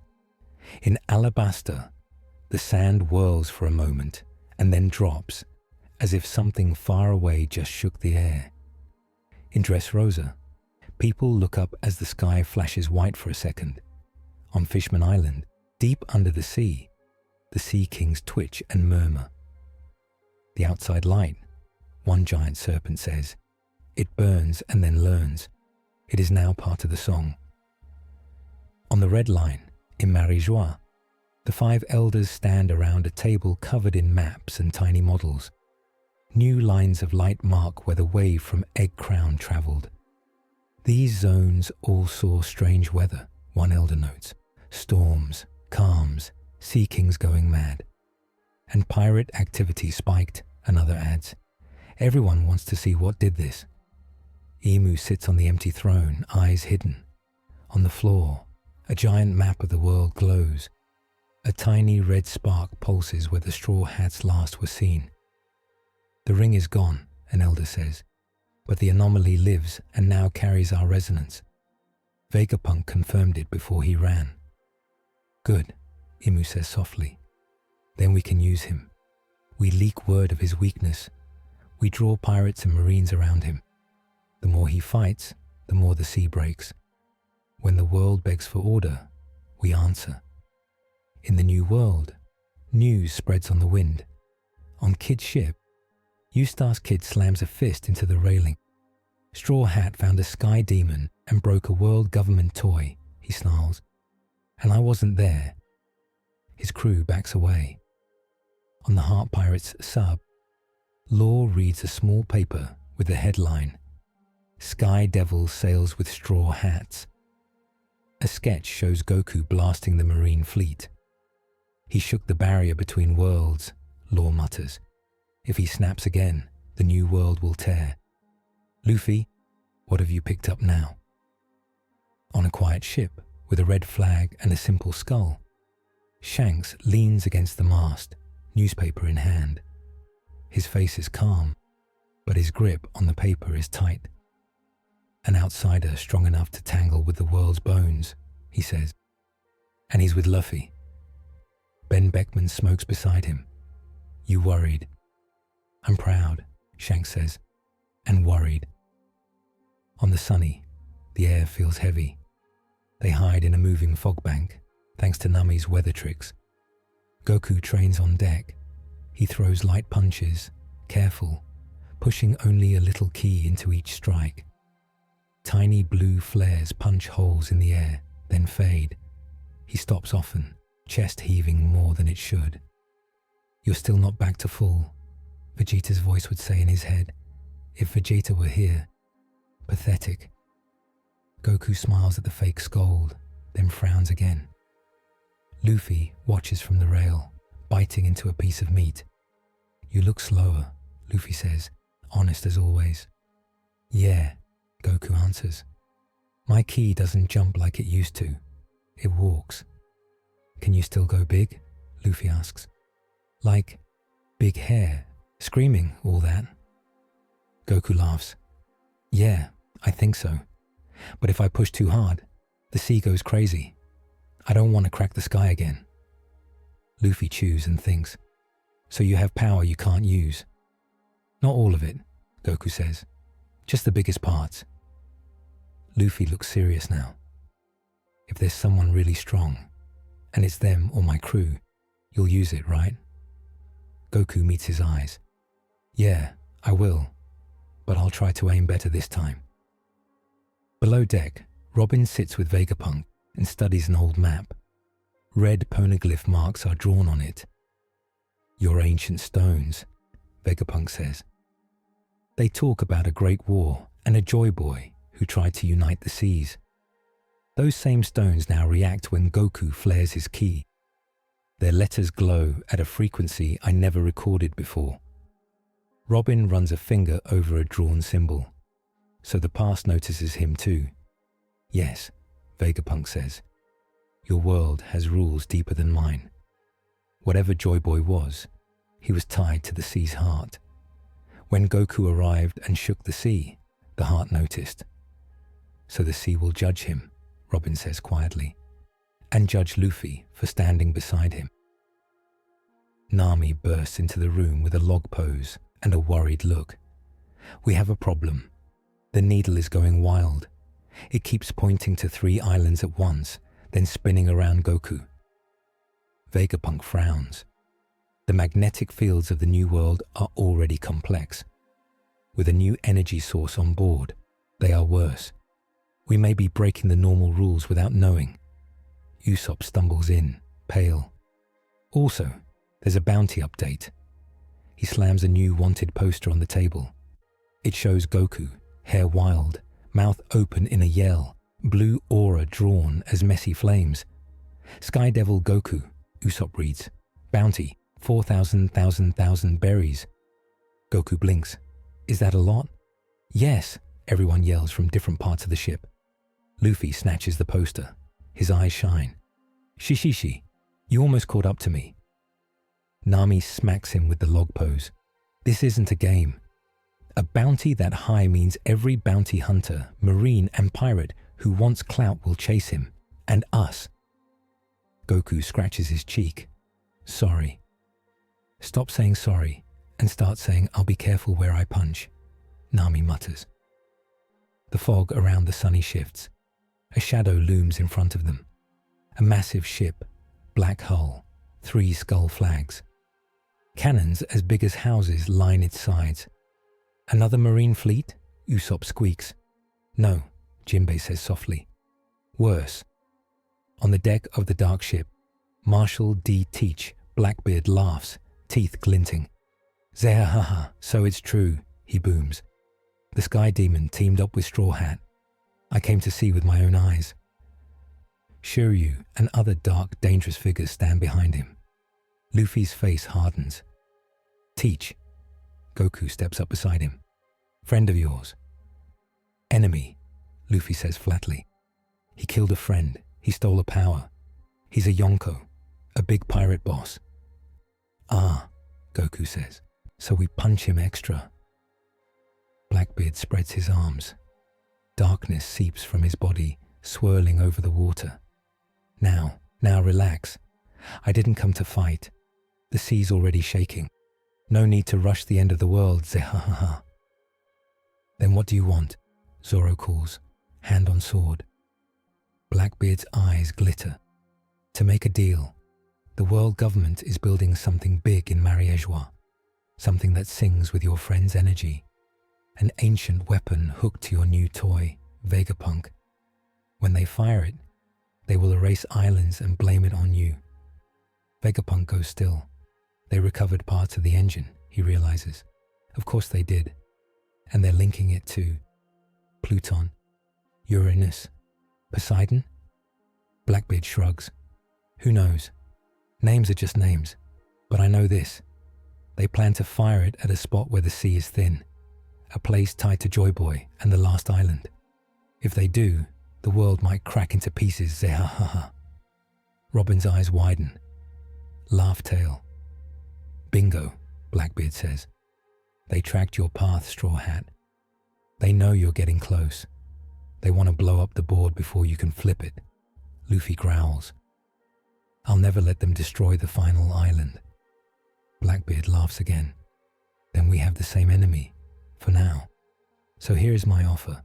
In Alabasta, the sand whirls for a moment and then drops, as if something far away just shook the air. In Dressrosa, people look up as the sky flashes white for a second. On Fishman Island, deep under the sea kings twitch and murmur. "The outside light," one giant serpent says. "It burns and then learns. It is now part of the song." On the Red Line, in Marie-Joie, the 5 elders stand around a table covered in maps and tiny models. New lines of light mark where the wave from Egg Crown travelled. "These zones all saw strange weather," one elder notes. "Storms, calms, sea kings going mad. And pirate activity spiked," another adds. "Everyone wants to see what did this." Imu sits on the empty throne, eyes hidden. On the floor, a giant map of the world glows. A tiny red spark pulses where the straw hats last were seen. "The ring is gone," an elder says, "but the anomaly lives and now carries our resonance. Vegapunk confirmed it before he ran." "Good," Imu says softly. "Then we can use him. We leak word of his weakness. We draw pirates and marines around him. The more he fights, the more the sea breaks. When the world begs for order, we answer." In the new world, news spreads on the wind. On Kid's ship, Eustace Kid slams a fist into the railing. "Straw Hat found a sky demon and broke a world government toy," he snarls. "And I wasn't there." His crew backs away. On the Heart Pirates sub, Law reads a small paper with the headline, "Sky Devil sails with straw hats." A sketch shows Goku blasting the Marine fleet. "He shook the barrier between worlds," Law mutters. "If he snaps again, the new world will tear. Luffy, what have you picked up now?" On a quiet ship with a red flag and a simple skull, Shanks leans against the mast, newspaper in hand. His face is calm, but his grip on the paper is tight. "An outsider strong enough to tangle with the world's bones," he says. "And he's with Luffy." Ben Beckman smokes beside him. "You worried?" "I'm proud," Shanks says, "and worried." On the Sunny, the air feels heavy. They hide in a moving fog bank, thanks to Nami's weather tricks. Goku trains on deck. He throws light punches, careful, pushing only a little ki into each strike. Tiny blue flares punch holes in the air, then fade. He stops often, chest heaving more than it should. "You're still not back to full," Vegeta's voice would say in his head. If Vegeta were here, Pathetic. Goku smiles at the fake scold, then frowns again. Luffy watches from the rail, biting into a piece of meat. "You look slower," Luffy says, honest as always. "Yeah," Goku answers. "My ki doesn't jump like it used to. It walks." "Can you still go big?" Luffy asks. "Like big hair, screaming, all that?" Goku laughs. "Yeah, I think so. But if I push too hard, the sea goes crazy. I don't want to crack the sky again." Luffy chews and thinks. "So you have power you can't use?" "Not all of it," Goku says. "Just the biggest parts." Luffy looks serious now. "If there's someone really strong, and it's them or my crew, you'll use it, right?" Goku meets his eyes. "Yeah, I will, but I'll try to aim better this time." Below deck, Robin sits with Vegapunk and studies an old map. Red poneglyph marks are drawn on it. "Your ancient stones," Vegapunk says. They talk about a great war and a joy boy who tried to unite the seas. Those same stones now react when Goku flares his ki. Their letters glow at a frequency I never recorded before. Robin runs a finger over a drawn symbol, so the past notices him too. "Yes," Vegapunk says, "your world has rules deeper than mine." Whatever Joy Boy was, he was tied to the sea's heart. When Goku arrived and shook the sea, the heart noticed. "So the sea will judge him," Robin says quietly, "and judge Luffy for standing beside him." Nami bursts into the room with a log pose and a worried look. "We have a problem. The needle is going wild. It keeps pointing to 3 islands at once, then spinning around Goku." Vegapunk frowns. The magnetic fields of the new world are already complex. With a new energy source on board, they are worse. We may be breaking the normal rules without knowing. Usopp stumbles in, pale. Also, there's a bounty update. He slams a new wanted poster on the table. It shows Goku, hair wild, mouth open in a yell, blue aura drawn as messy flames. "Sky Devil Goku," Usopp reads. "Bounty, 4,000 berries." Goku blinks. "Is that a lot?" "Yes," everyone yells from different parts of the ship. Luffy snatches the poster. His eyes shine. "Shishishi, you almost caught up to me." Nami smacks him with the log pose. "This isn't a game. A bounty that high means every bounty hunter, marine and pirate who wants clout will chase him. And us." Goku scratches his cheek. "Sorry." "Stop saying sorry and start saying I'll be careful where I punch," Nami mutters. The fog around the sunny shifts. A shadow looms in front of them. A massive ship, black hull, 3 skull flags. Cannons as big as houses line its sides. "Another marine fleet?" Usopp squeaks. "No," Jinbei says softly. "Worse." On the deck of the dark ship, Marshal D. Teach, Blackbeard laughs, teeth glinting. "Zehahaha, so it's true," he booms. "The Sky Demon teamed up with Straw Hat. I came to see with my own eyes." Shiryu and other dark, dangerous figures stand behind him. Luffy's face hardens. "Teach." Goku steps up beside him. "Friend of yours?" "Enemy," Luffy says flatly. "He killed a friend. He stole a power. He's a Yonko, a big pirate boss." "Ah," Goku says, "so we punch him extra." Blackbeard spreads his arms. Darkness seeps from his body, swirling over the water. Now relax. I didn't come to fight. The sea's already shaking. No need to rush the end of the world, zehahaha." "Then what do you want?" Zoro calls, hand on sword. Blackbeard's eyes glitter. "To make a deal. The world government is building something big in Mariéjois, something that sings with your friend's energy. An ancient weapon hooked to your new toy, Vegapunk. When they fire it, they will erase islands and blame it on you." Vegapunk goes still. They recovered parts of the engine, he realizes. Of course they did. And they're linking it to... Pluton, Uranus, Poseidon? Blackbeard shrugs. Who knows? Names are just names. But I know this. They plan to fire it at a spot where the sea is thin, a place tied to Joy Boy and the last island. If they do, the world might crack into pieces, zehahaha. Robin's eyes widen. Laugh tail. Bingo, Blackbeard says. They tracked your path, Straw Hat. They know you're getting close. They want to blow up the board before you can flip it. Luffy growls. I'll never let them destroy the final island. Blackbeard laughs again. Then we have the same enemy, for now. So here is my offer.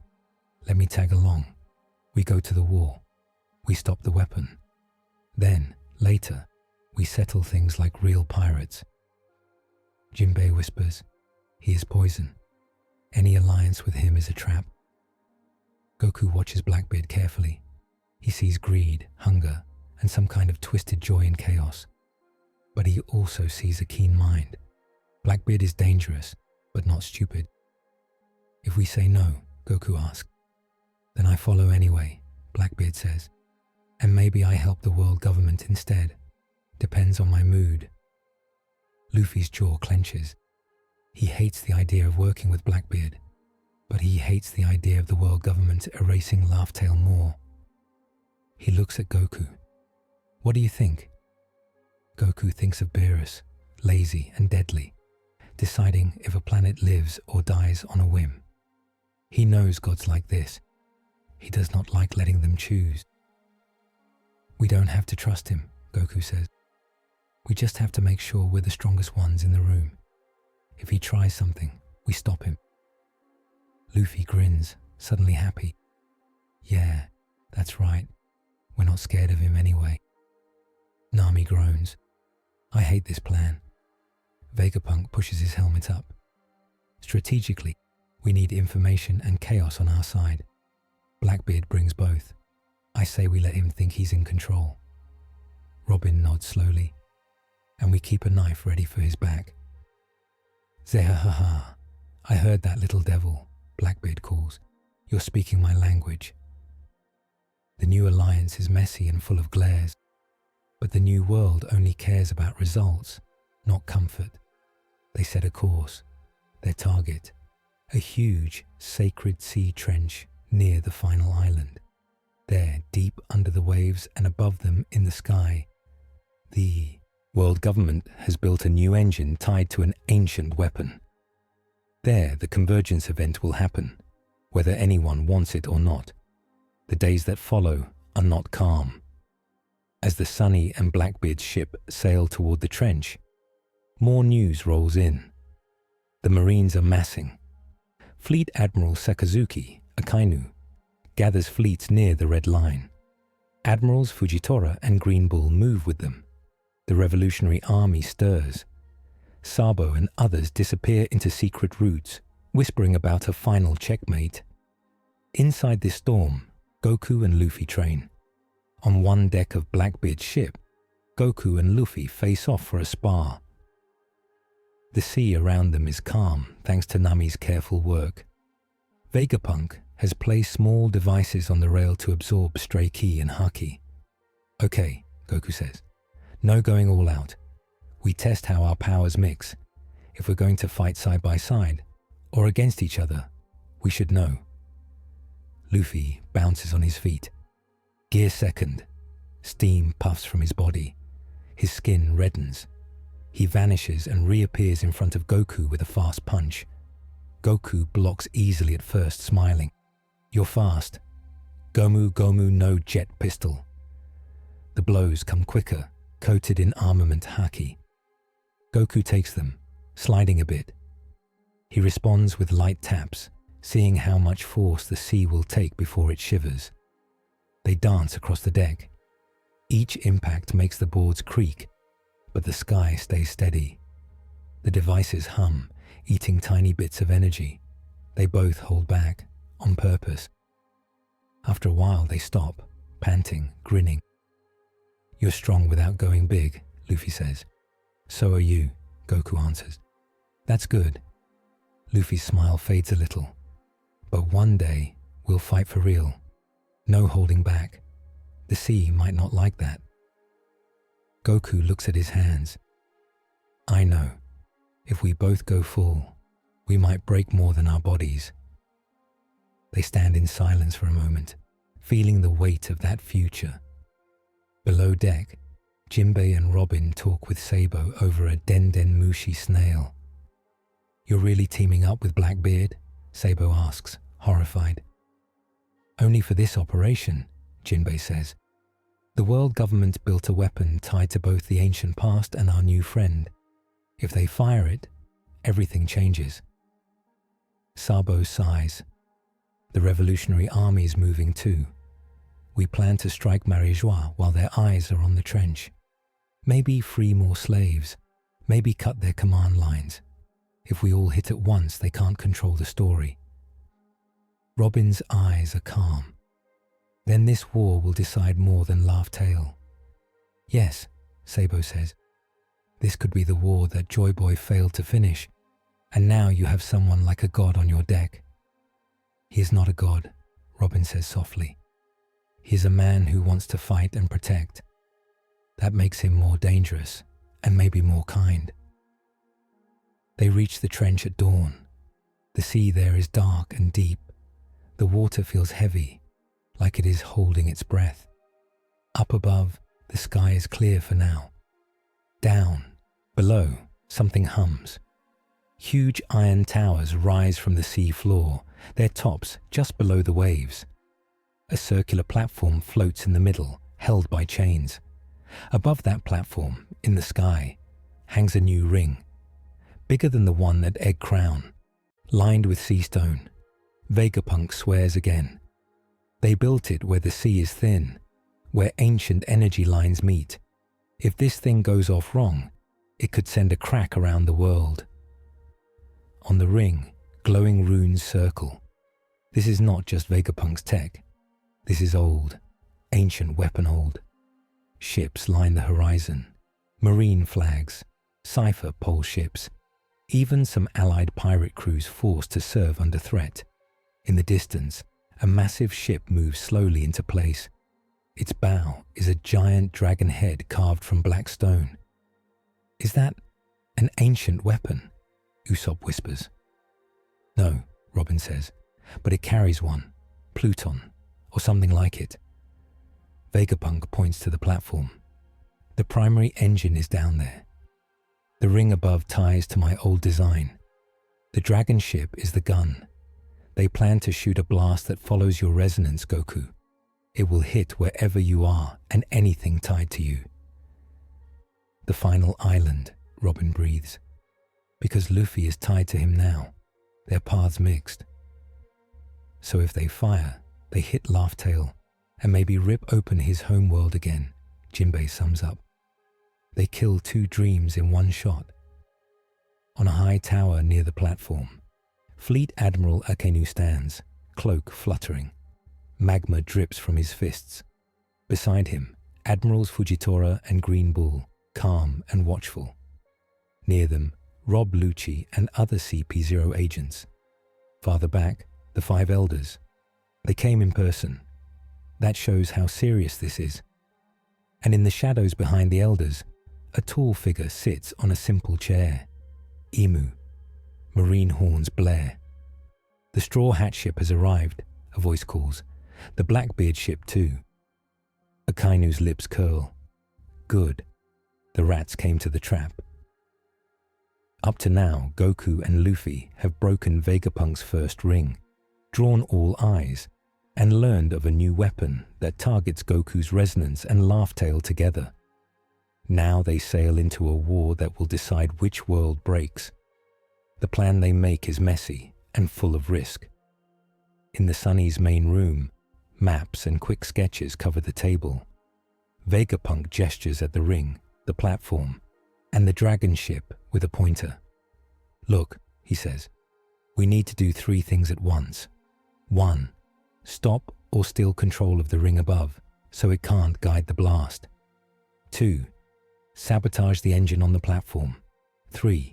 Let me tag along. We go to the war. We stop the weapon. Then, later, we settle things like real pirates. Jinbei whispers, he is poison. Any alliance with him is a trap. Goku watches Blackbeard carefully. He sees greed, hunger, and some kind of twisted joy in chaos. But he also sees a keen mind. Blackbeard is dangerous, but not stupid. If we say no, Goku asks. Then I follow anyway, Blackbeard says. And maybe I help the world government instead. Depends on my mood. Luffy's jaw clenches. He hates the idea of working with Blackbeard, but he hates the idea of the world government erasing Laugh Tail more. He looks at Goku. What do you think? Goku thinks of Beerus, lazy and deadly, deciding if a planet lives or dies on a whim. He knows gods like this. He does not like letting them choose. We don't have to trust him, Goku says. We just have to make sure we're the strongest ones in the room. If he tries something, we stop him. Luffy grins, suddenly happy. Yeah, that's right. We're not scared of him anyway. Nami groans. I hate this plan. Vegapunk pushes his helmet up. Strategically, we need information and chaos on our side. Blackbeard brings both. I say we let him think he's in control. Robin nods slowly, and we keep a knife ready for his back. Zehahaha, I heard that, little devil, Blackbeard calls. You're speaking my language. The new alliance is messy and full of glares, but the new world only cares about results, not comfort. They set a course, their target, a huge, sacred sea trench near the final island. There, deep under the waves and above them in the sky, the world government has built a new engine tied to an ancient weapon. There, the convergence event will happen, whether anyone wants it or not. The days that follow are not calm. As the Sunny and Blackbeard's ship sail toward the trench, more news rolls in. The Marines are massing. Fleet Admiral Sakazuki, Akainu, gathers fleets near the Red Line. Admirals Fujitora and Green Bull move with them. The Revolutionary Army stirs. Sabo and others disappear into secret routes, whispering about a final checkmate. Inside this storm, Goku and Luffy train. On one deck of Blackbeard's ship, Goku and Luffy face off for a spar. The sea around them is calm thanks to Nami's careful work. Vegapunk has placed small devices on the rail to absorb stray ki and haki. Okay, Goku says. No going all out. We test how our powers mix. If we're going to fight side by side, or against each other, we should know. Luffy bounces on his feet. Gear second. Steam puffs from his body. His skin reddens. He vanishes and reappears in front of Goku with a fast punch. Goku blocks easily at first, smiling. You're fast. Gomu Gomu no jet pistol. The blows come quicker, coated in armament haki. Goku takes them, sliding a bit. He responds with light taps, seeing how much force the sea will take before it shivers. They dance across the deck. Each impact makes the boards creak, but the sky stays steady. The devices hum, eating tiny bits of energy. They both hold back, on purpose. After a while they stop, panting, grinning. You're strong without going big, Luffy says. So are you, Goku answers. That's good. Luffy's smile fades a little. But one day, We'll fight for real. No holding back. The sea might not like that. Goku looks at his hands. I know. If we both go full, we might break more than our bodies. They stand in silence for a moment, feeling the weight of that future. Below deck, Jinbei and Robin talk with Sabo over a Denden Mushi snail. You're really teaming up with Blackbeard? Sabo asks, horrified. Only for this operation, Jinbei says. The world government built a weapon tied to both the ancient past and our new friend. If they fire it, everything changes. Sabo sighs. The Revolutionary Army is moving too. We plan to strike Marijois while their eyes are on the trench. Maybe free more slaves. Maybe cut their command lines. If we all hit at once, they can't control the story. Robin's eyes are calm. Then this war will decide more than Laugh Tale. Yes, Sabo says. This could be the war that Joy Boy failed to finish, and now you have someone like a god on your deck. He is not a god, Robin says softly. He is a man who wants to fight and protect. That makes him more dangerous, and maybe more kind. They reach the trench at dawn. The sea there is dark and deep. The water feels heavy, like it is holding its breath. Up above, the sky is clear for now. Down, below, something hums. Huge iron towers rise from the sea floor, their tops just below the waves. A circular platform floats in the middle, held by chains. Above that platform, in the sky, hangs a new ring, bigger than the one at Egg Crown, lined with Seastone. Vegapunk swears again. They built it where the sea is thin, where ancient energy lines meet. If this thing goes off wrong, it could send a crack around the world. On the ring, glowing runes circle. This is not just Vegapunk's tech. This is old, ancient weapon hold. Ships line the horizon, marine flags, cipher pole ships, even some allied pirate crews forced to serve under threat. In the distance, a massive ship moves slowly into place. Its bow is a giant dragon head carved from black stone. Is that an ancient weapon? Usopp whispers. No, Robin says, but it carries one, Pluton, or something like it. Vegapunk points to the platform. The primary engine is down there. The ring above ties to my old design. The dragon ship is the gun. They plan to shoot a blast that follows your resonance, Goku. It will hit wherever you are and anything tied to you. The final island, Robin breathes. Because Luffy is tied to him now, their paths mixed. So if they fire, they hit Laugh Tale and maybe rip open his homeworld again, Jinbei sums up. They kill two dreams in one shot. On a high tower near the platform, Fleet Admiral Akenu stands, cloak fluttering. Magma drips from his fists. Beside him, Admirals Fujitora and Green Bull, calm and watchful. Near them, Rob Lucci and other CP0 agents. Farther back, the 5 elders. They came in person. That shows how serious this is. And in the shadows behind the elders, a tall figure sits on a simple chair. Emu. Marine horns blare. The Straw Hat ship has arrived, a voice calls. The Blackbeard ship too. Akainu's lips curl. Good. The rats came to the trap. Up to now, Goku and Luffy have broken Vegapunk's first ring, drawn all eyes, and learned of a new weapon that targets Goku's resonance and Laugh Tale together. Now they sail into a war that will decide which world breaks. The plan they make is messy and full of risk. In the Sunny's main room, maps and quick sketches cover the table. Vegapunk gestures at the ring, the platform, and the dragon ship with a pointer. Look, he says, we need to do 3 things at once. 1. Stop or steal control of the ring above, so it can't guide the blast. 2. Sabotage the engine on the platform. 3.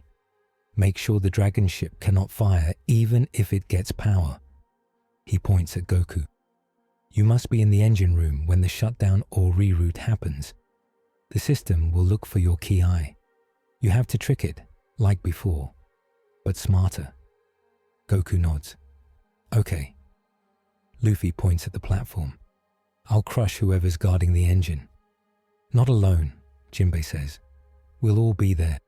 Make sure the dragon ship cannot fire even if it gets power. He points at Goku. You must be in the engine room when the shutdown or reroute happens. The system will look for your key eye. You have to trick it, like before, but smarter. Goku nods. Okay. Luffy points at the platform. I'll crush whoever's guarding the engine. Not alone, Jinbei says. We'll all be there.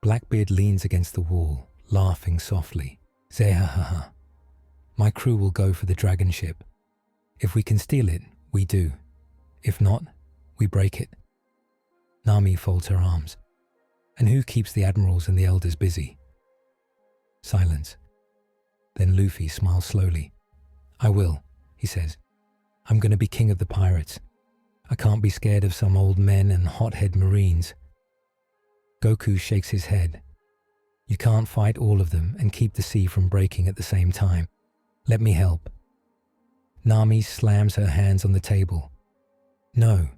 Blackbeard leans against the wall, laughing softly. Zehahaha. My crew will go for the dragon ship. If we can steal it, we do. If not, we break it. Nami folds her arms. And who keeps the admirals and the elders busy? Silence. Then Luffy smiles slowly. I will, he says. I'm going to be king of the pirates. I can't be scared of some old men and hothead marines. Goku shakes his head. You can't fight all of them and keep the sea from breaking at the same time. Let me help. Nami slams her hands on the table. No,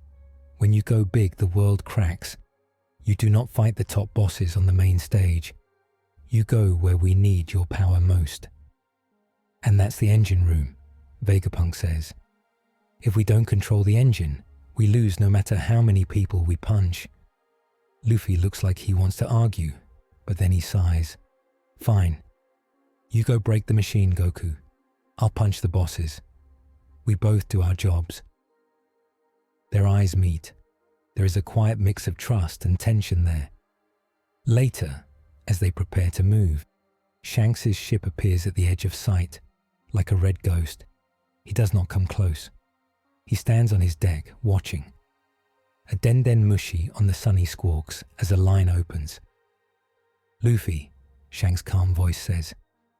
when you go big, the world cracks. You do not fight the top bosses on the main stage. You go where we need your power most. And that's the engine room, Vegapunk says. If we don't control the engine, we lose no matter how many people we punch. Luffy looks like he wants to argue, but then he sighs. Fine. You go break the machine, Goku. I'll punch the bosses. We both do our jobs. Their eyes meet. There is a quiet mix of trust and tension there. Later, as they prepare to move, Shanks' ship appears at the edge of sight, like a red ghost. He does not come close. He stands on his deck, watching. A den mushi on the sunny squawks as a line opens. Luffy, Shanks' calm voice says,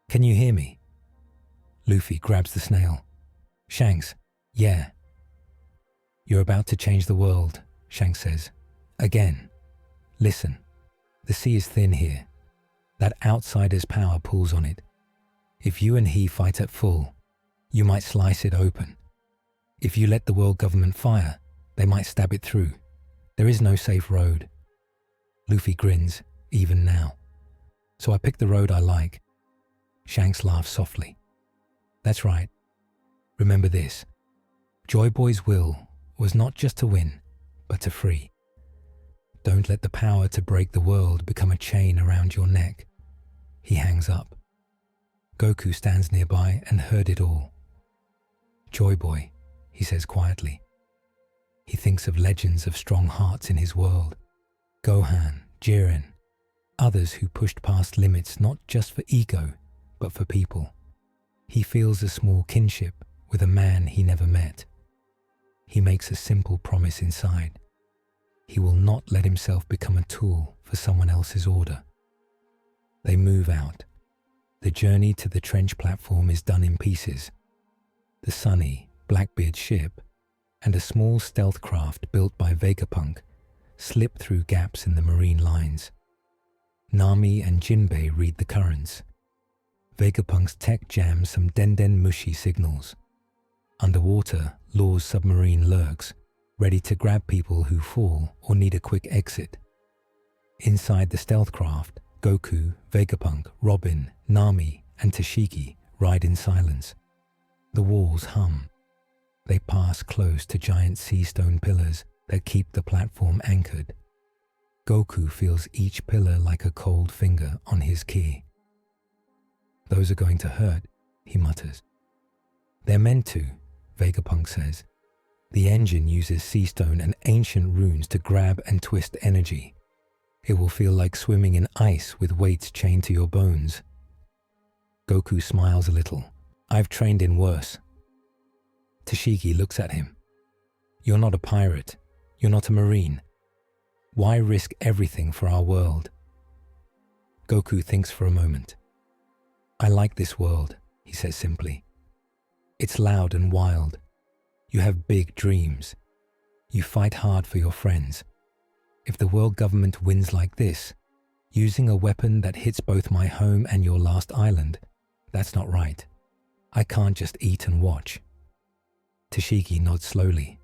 can you hear me? Luffy grabs the snail. Shanks, yeah. You're about to change the world, Shanks says. Again. Listen, the sea is thin here. That outsider's power pulls on it. If you and he fight at full, you might slice it open. If you let the world government fire, they might stab it through. There is no safe road. Luffy grins, even now. So I pick the road I like. Shanks laughs softly. That's right. Remember this. Joy Boy's will was not just to win, but to free. Don't let the power to break the world become a chain around your neck. He hangs up. Goku stands nearby and heard it all. Joy Boy, he says quietly. He thinks of legends of strong hearts in his world. Gohan, Jiren, others who pushed past limits not just for ego, but for people. He feels a small kinship with a man he never met. He makes a simple promise inside. He will not let himself become a tool for someone else's order. They move out. The journey to the trench platform is done in pieces. The sunny Blackbeard ship and a small stealth craft built by Vegapunk slip through gaps in the marine lines. Nami and Jinbei read the currents. Vegapunk's tech jams some den mushi signals. Underwater, Law's submarine lurks, ready to grab people who fall or need a quick exit. Inside the stealth craft, Goku, Vegapunk, Robin, Nami, and Tashigi ride in silence. The walls hum. They pass close to giant Seastone pillars that keep the platform anchored. Goku feels each pillar like a cold finger on his key. Those are going to hurt, he mutters. They're meant to, Vegapunk says. The engine uses Seastone and ancient runes to grab and twist energy. It will feel like swimming in ice with weights chained to your bones. Goku smiles a little. I've trained in worse. Tashigi looks at him. You're not a pirate. You're not a marine. Why risk everything for our world? Goku thinks for a moment. I like this world, he says simply. It's loud and wild. You have big dreams. You fight hard for your friends. If the world government wins like this, using a weapon that hits both my home and your last island, that's not right. I can't just eat and watch. Tashigi nods slowly.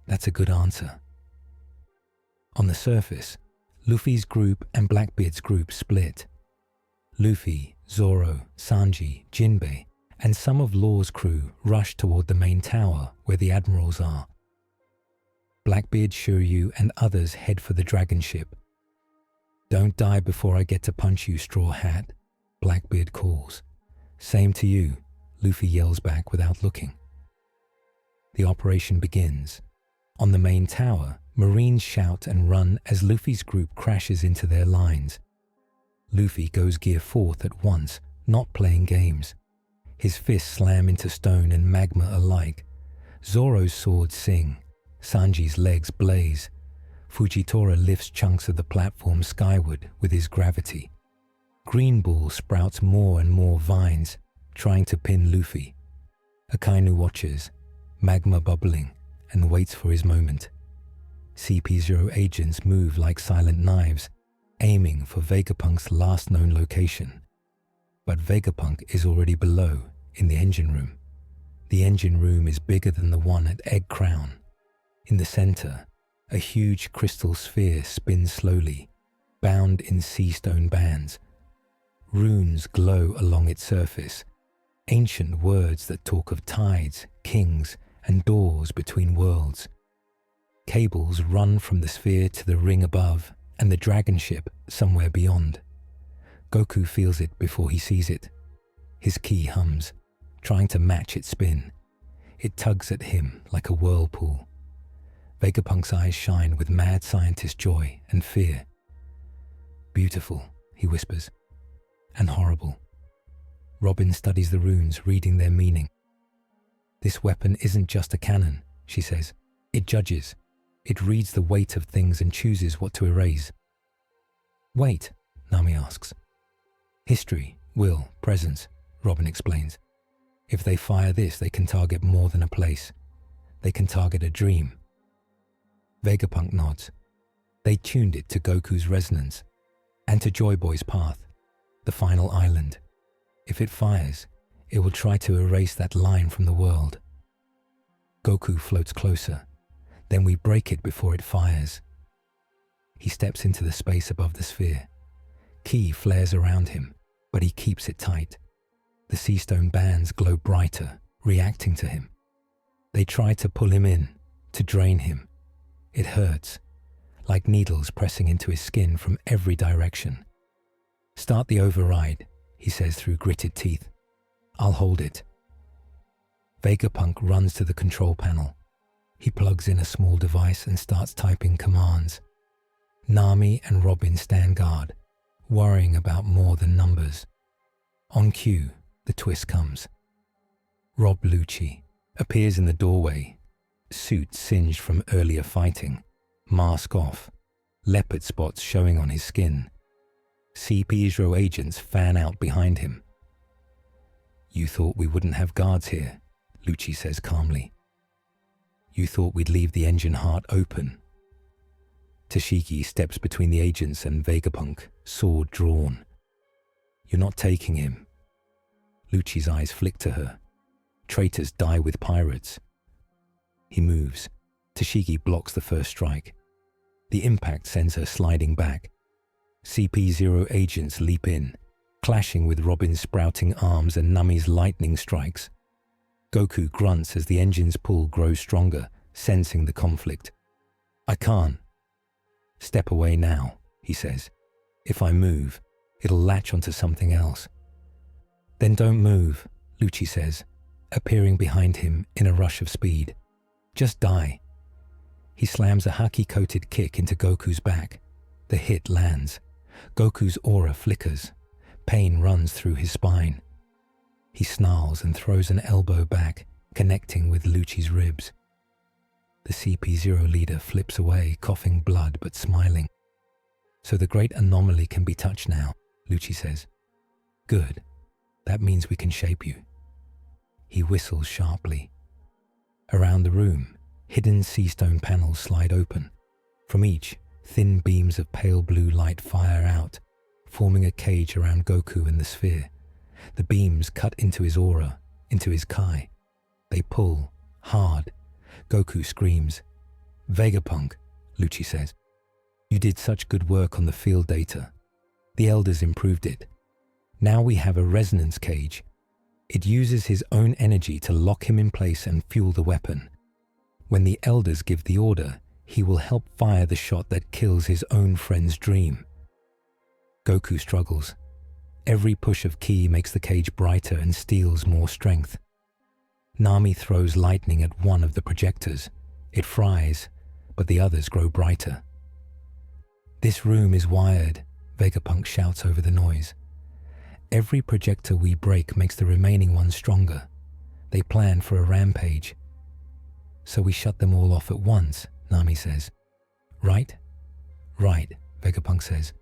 That's a good answer. On the surface, Luffy's group and Blackbeard's group split. Luffy, Zoro, Sanji, Jinbei, and some of Law's crew rush toward the main tower where the admirals are. Blackbeard, Shiryu, and others head for the dragon ship. "Don't die before I get to punch you, Straw Hat," Blackbeard calls. "Same to you," Luffy yells back without looking. The operation begins. On the main tower, Marines shout and run as Luffy's group crashes into their lines. Luffy goes gear 4th at once, not playing games. His fists slam into stone and magma alike. Zoro's swords sing. Sanji's legs blaze. Fujitora lifts chunks of the platform skyward with his gravity. Green Bull sprouts more and more vines, trying to pin Luffy. Akainu watches, magma bubbling, and waits for his moment. CP0 agents move like silent knives, aiming for Vegapunk's last known location. But Vegapunk is already below, in the engine room. The engine room is bigger than the one at Egg Crown. In the center, a huge crystal sphere spins slowly, bound in Seastone bands. Runes glow along its surface, ancient words that talk of tides, kings, and doors between worlds. Cables run from the sphere to the ring above and the dragon ship somewhere beyond. Goku feels it before he sees it. His ki hums, trying to match its spin. It tugs at him like a whirlpool. Vegapunk's eyes shine with mad scientist joy and fear. "Beautiful," he whispers, "and horrible." Robin studies the runes, reading their meaning. "This weapon isn't just a cannon," she says. "It judges. It reads the weight of things and chooses what to erase." "Wait," Nami asks. "History, will, presence," Robin explains. "If they fire this, they can target more than a place. They can target a dream." Vegapunk nods. They tuned it to Goku's resonance and to Joy Boy's path, the final island. If it fires, it will try to erase that line from the world. Goku floats closer. Then we break it before it fires. He steps into the space above the sphere. Ki flares around him, but he keeps it tight. The Seastone bands glow brighter, reacting to him. They try to pull him in, to drain him. It hurts, like needles pressing into his skin from every direction. "Start the override," he says through gritted teeth. "I'll hold it." Vegapunk runs to the control panel. He plugs in a small device and starts typing commands. Nami and Robin stand guard, worrying about more than numbers. On cue, the twist comes. Rob Lucci appears in the doorway, suit singed from earlier fighting, mask off, leopard spots showing on his skin. CP0 agents fan out behind him. "You thought we wouldn't have guards here," Lucci says calmly. "You thought we'd leave the engine heart open." Tashiki steps between the agents and Vegapunk, sword drawn. "You're not taking him." Lucci's eyes flick to her. "Traitors die with pirates." He moves. Tashiki blocks the first strike. The impact sends her sliding back. CP0 agents leap in, clashing with Robin's sprouting arms and Nami's lightning strikes. Goku grunts as the engine's pull grows stronger, sensing the conflict. "I can't." "Step away now," he says. "If I move, it'll latch onto something else." "Then don't move," Lucci says, appearing behind him in a rush of speed. "Just die." He slams a haki-coated kick into Goku's back. The hit lands. Goku's aura flickers. Pain runs through his spine. He snarls and throws an elbow back, connecting with Lucci's ribs. The CP0 leader flips away, coughing blood but smiling. "So the great anomaly can be touched now," Lucci says. "Good. That means we can shape you." He whistles sharply. Around the room, hidden Seastone panels slide open. From each, thin beams of pale blue light fire out, forming a cage around Goku and the sphere. The beams cut into his aura, into his kai. They pull, hard. Goku screams. "Vegapunk," Lucci says. "You did such good work on the field data. The elders improved it. Now we have a resonance cage. It uses his own energy to lock him in place and fuel the weapon. When the elders give the order, he will help fire the shot that kills his own friend's dream. Goku struggles. Every push of ki makes the cage brighter and steals more strength. Nami throws lightning at one of the projectors. It fries, but the others grow brighter. "This room is wired," Vegapunk shouts over the noise. "Every projector we break makes the remaining ones stronger. They plan for a rampage." "So we shut them all off at once," Nami says. "Right?" "Right," Vegapunk says.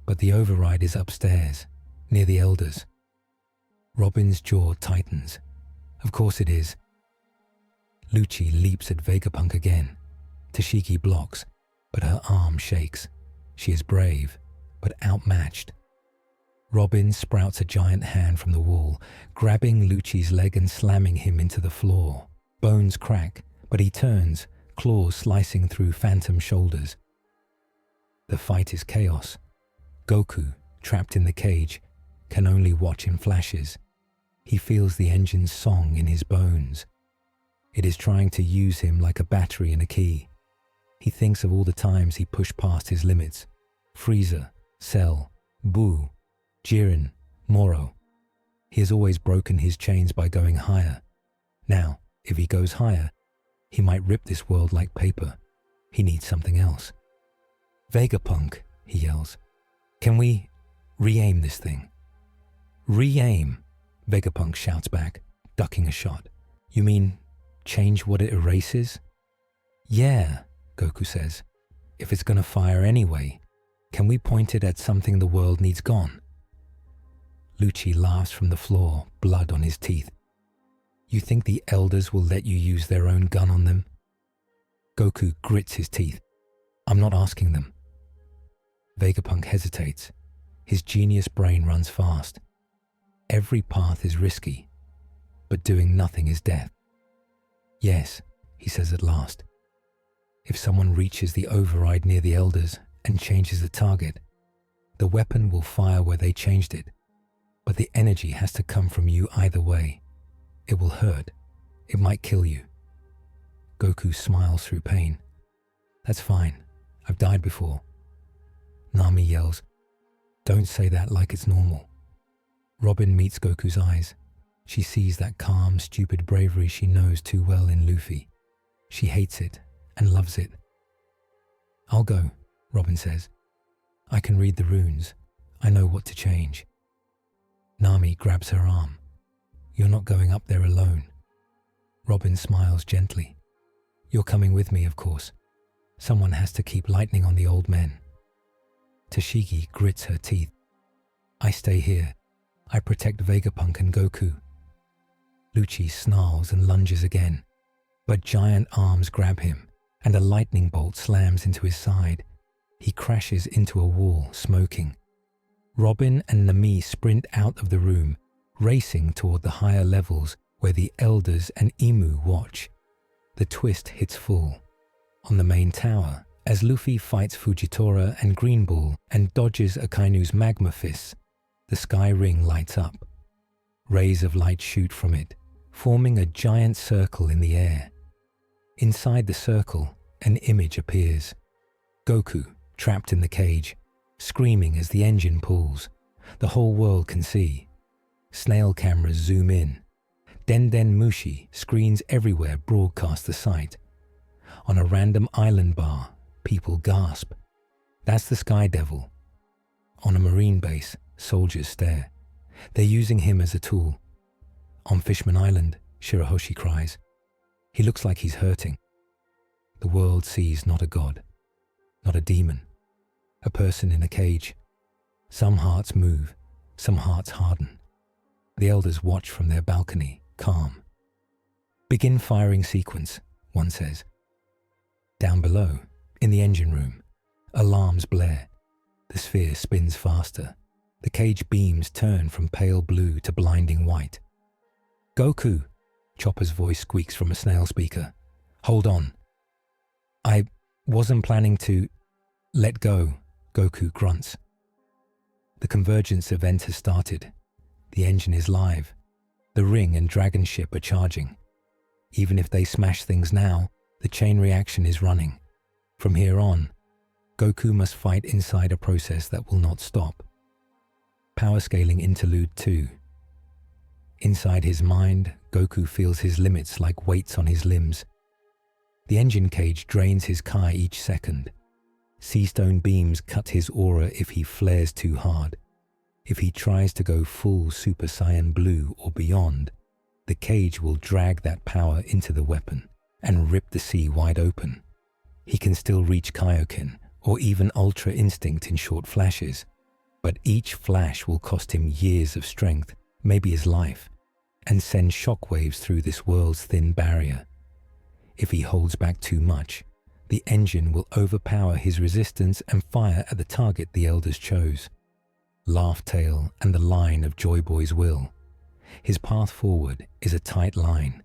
"But the override is upstairs, near the elders." Robin's jaw tightens. "Of course it is." Lucci leaps at Vegapunk again. Tashiki blocks, but her arm shakes. She is brave, but outmatched. Robin sprouts a giant hand from the wall, grabbing Lucci's leg and slamming him into the floor. Bones crack, but he turns, claws slicing through phantom shoulders. The fight is chaos. Goku, trapped in the cage, can only watch in flashes. He feels the engine's song in his bones. It is trying to use him like a battery in a key. He thinks of all the times he pushed past his limits. Frieza, Cell, Buu, Jiren, Moro. He has always broken his chains by going higher. Now, if he goes higher, he might rip this world like paper. He needs something else. "Vegapunk," he yells. "Can we re-aim this thing?" "Re-aim?" Vegapunk shouts back, ducking a shot. "You mean change what it erases?" "Yeah," Goku says. "If it's gonna fire anyway, can we point it at something the world needs gone?" Lucci laughs from the floor, blood on his teeth. "You think the elders will let you use their own gun on them?" Goku grits his teeth. "I'm not asking them." Vegapunk hesitates. His genius brain runs fast. Every path is risky, but doing nothing is death. "Yes," he says at last. "If someone reaches the override near the elders and changes the target, the weapon will fire where they changed it, but the energy has to come from you either way. It will hurt. It might kill you." Goku smiles through pain. "That's fine. I've died before." Nami yells, "Don't say that like it's normal." Robin meets Goku's eyes. She sees that calm, stupid bravery she knows too well in Luffy. She hates it and loves it. "I'll go," Robin says. "I can read the runes. I know what to change." Nami grabs her arm. "You're not going up there alone." Robin smiles gently. "You're coming with me, of course. Someone has to keep lightning on the old men." Tashigi grits her teeth. "I stay here. I protect Vegapunk and Goku." Lucci snarls and lunges again, but giant arms grab him, and a lightning bolt slams into his side. He crashes into a wall, smoking. Robin and Nami sprint out of the room, racing toward the higher levels where the elders and Imu watch. The twist hits full. On the main tower, as Luffy fights Fujitora and Green Bull and dodges Akainu's magma fists, the sky ring lights up. Rays of light shoot from it, forming a giant circle in the air. Inside the circle, an image appears. Goku, trapped in the cage, screaming as the engine pulls. The whole world can see. Snail cameras zoom in. Den Mushi screens everywhere broadcast the sight. On a random island bar, people gasp. That's the Sky Devil. On a marine base, soldiers stare. They're using him as a tool. On Fishman Island, Shirahoshi cries. He looks like he's hurting. The world sees not a god, not a demon, a person in a cage. Some hearts move, some hearts harden. The elders watch from their balcony, calm. "Begin firing sequence," one says. Down below, in the engine room, alarms blare. The sphere spins faster. The cage beams turn from pale blue to blinding white. "Goku!" Chopper's voice squeaks from a snail speaker. "Hold on." "I wasn't planning to..." "Let go," Goku grunts. The convergence event has started. The engine is live. The ring and dragon ship are charging. Even if they smash things now, the chain reaction is running. From here on, Goku must fight inside a process that will not stop. Power Scaling Interlude 2. Inside his mind, Goku feels his limits like weights on his limbs. The engine cage drains his Kai each second. Seastone beams cut his aura if he flares too hard. If he tries to go full Super Saiyan Blue or beyond, the cage will drag that power into the weapon and rip the sea wide open. He can still reach Kaioken or even Ultra Instinct in short flashes, but each flash will cost him years of strength, maybe his life, and send shockwaves through this world's thin barrier. If he holds back too much, the engine will overpower his resistance and fire at the target the Elders chose. Laugh Tale and the line of Joy Boy's will. His path forward is a tight line.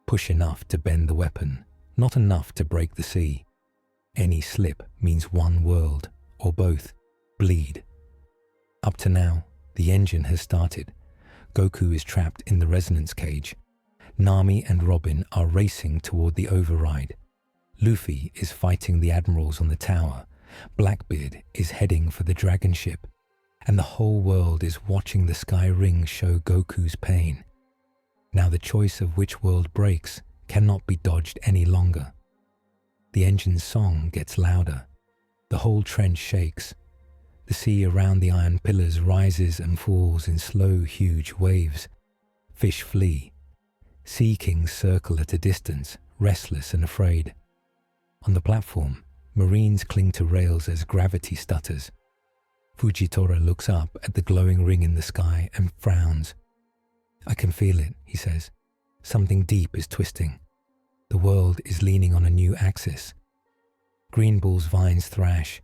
Push enough to bend the weapon, not enough to break the sea. Any slip means one world, or both, bleed. Up to now, the engine has started. Goku is trapped in the resonance cage. Nami and Robin are racing toward the override. Luffy is fighting the admirals on the tower. Blackbeard is heading for the dragon ship. And the whole world is watching the sky ring show Goku's pain. Now the choice of which world breaks cannot be dodged any longer. The engine's song gets louder. The whole trench shakes. The sea around the iron pillars rises and falls in slow, huge waves. Fish flee. Sea kings circle at a distance, restless and afraid. On the platform, Marines cling to rails as gravity stutters. Fujitora looks up at the glowing ring in the sky and frowns. "I can feel it," he says. "Something deep is twisting. The world is leaning on a new axis." Green Bull's vines thrash.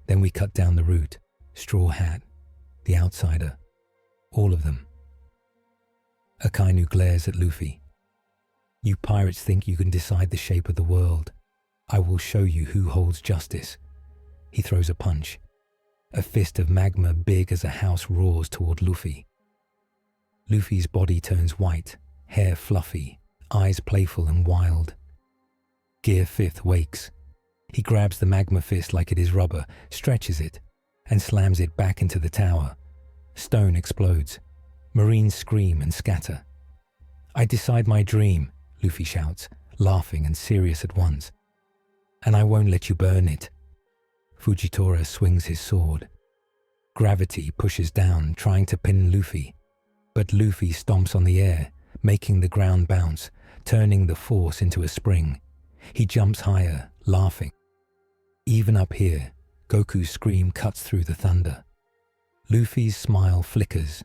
Then we cut down the route. Straw Hat, the outsider, all of them. Akainu glares at Luffy. "You pirates think you can decide the shape of the world. I will show you who holds justice." He throws a punch. A fist of magma big as a house roars toward Luffy. Luffy's body turns white, hair fluffy, eyes playful and wild. Gear 5th wakes. He grabs the magma fist like it is rubber, stretches it, and slams it back into the tower. Stone explodes. Marines scream and scatter. "I decide my dream," Luffy shouts, laughing and serious at once. "And I won't let you burn it." Fujitora swings his sword. Gravity pushes down, trying to pin Luffy. But Luffy stomps on the air, making the ground bounce, turning the force into a spring. He jumps higher, laughing. Even up here, Goku's scream cuts through the thunder. Luffy's smile flickers.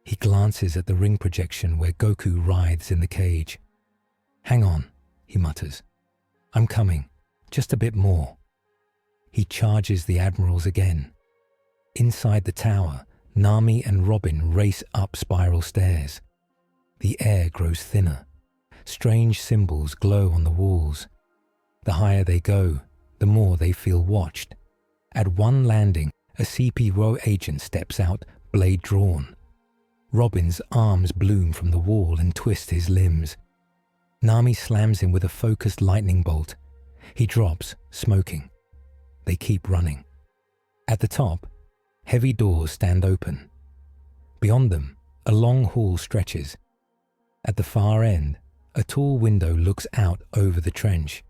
He glances at the ring projection where Goku writhes in the cage. "Hang on," he mutters. "I'm coming. Just a bit more." He charges the admirals again. Inside the tower, Nami and Robin race up spiral stairs. The air grows thinner. Strange symbols glow on the walls. The higher they go, the more they feel watched. At one landing, a CP-RO agent steps out, blade drawn. Robin's arms bloom from the wall and twist his limbs. Nami slams him with a focused lightning bolt. He drops, smoking. They keep running. At the top, heavy doors stand open. Beyond them, a long hall stretches. At the far end, a tall window looks out over the trench.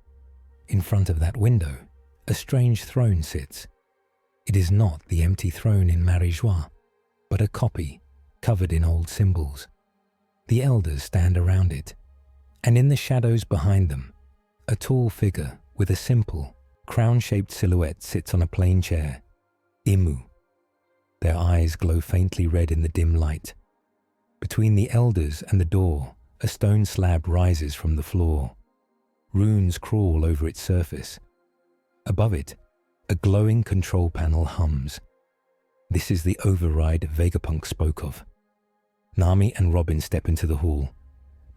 In front of that window, a strange throne sits. It is not the empty throne in Marijois, but a copy, covered in old symbols. The elders stand around it, and in the shadows behind them, a tall figure with a simple, crown-shaped silhouette sits on a plain chair. Imu. Their eyes glow faintly red in the dim light. Between the elders and the door, a stone slab rises from the floor. Runes crawl over its surface. Above it, a glowing control panel hums. This is the override Vegapunk spoke of. Nami and Robin step into the hall.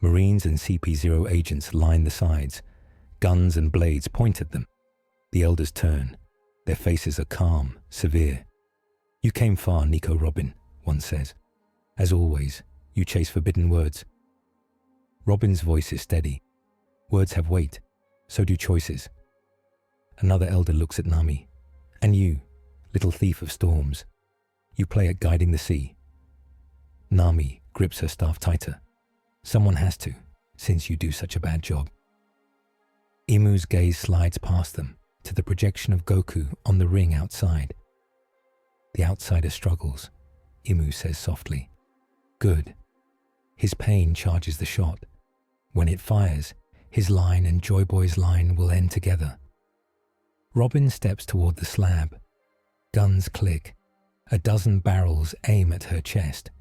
Marines and CP0 agents line the sides. Guns and blades point at them. The elders turn. Their faces are calm, severe. "You came far, Nico Robin," one says. "As always, You chase forbidden words. Robin's voice is steady. Words have weight. So do choices. Another elder looks at Nami. And you, little thief of storms. You play at guiding the sea. Nami grips her staff tighter. Someone has to, since you do such a bad job. Imu's gaze slides past them to the projection of Goku on the ring outside. The outsider struggles, Imu says softly. Good. His pain charges the shot. When it fires, his line and Joy Boy's line will end together. Robin steps toward the slab. Guns click. A dozen barrels aim at her chest.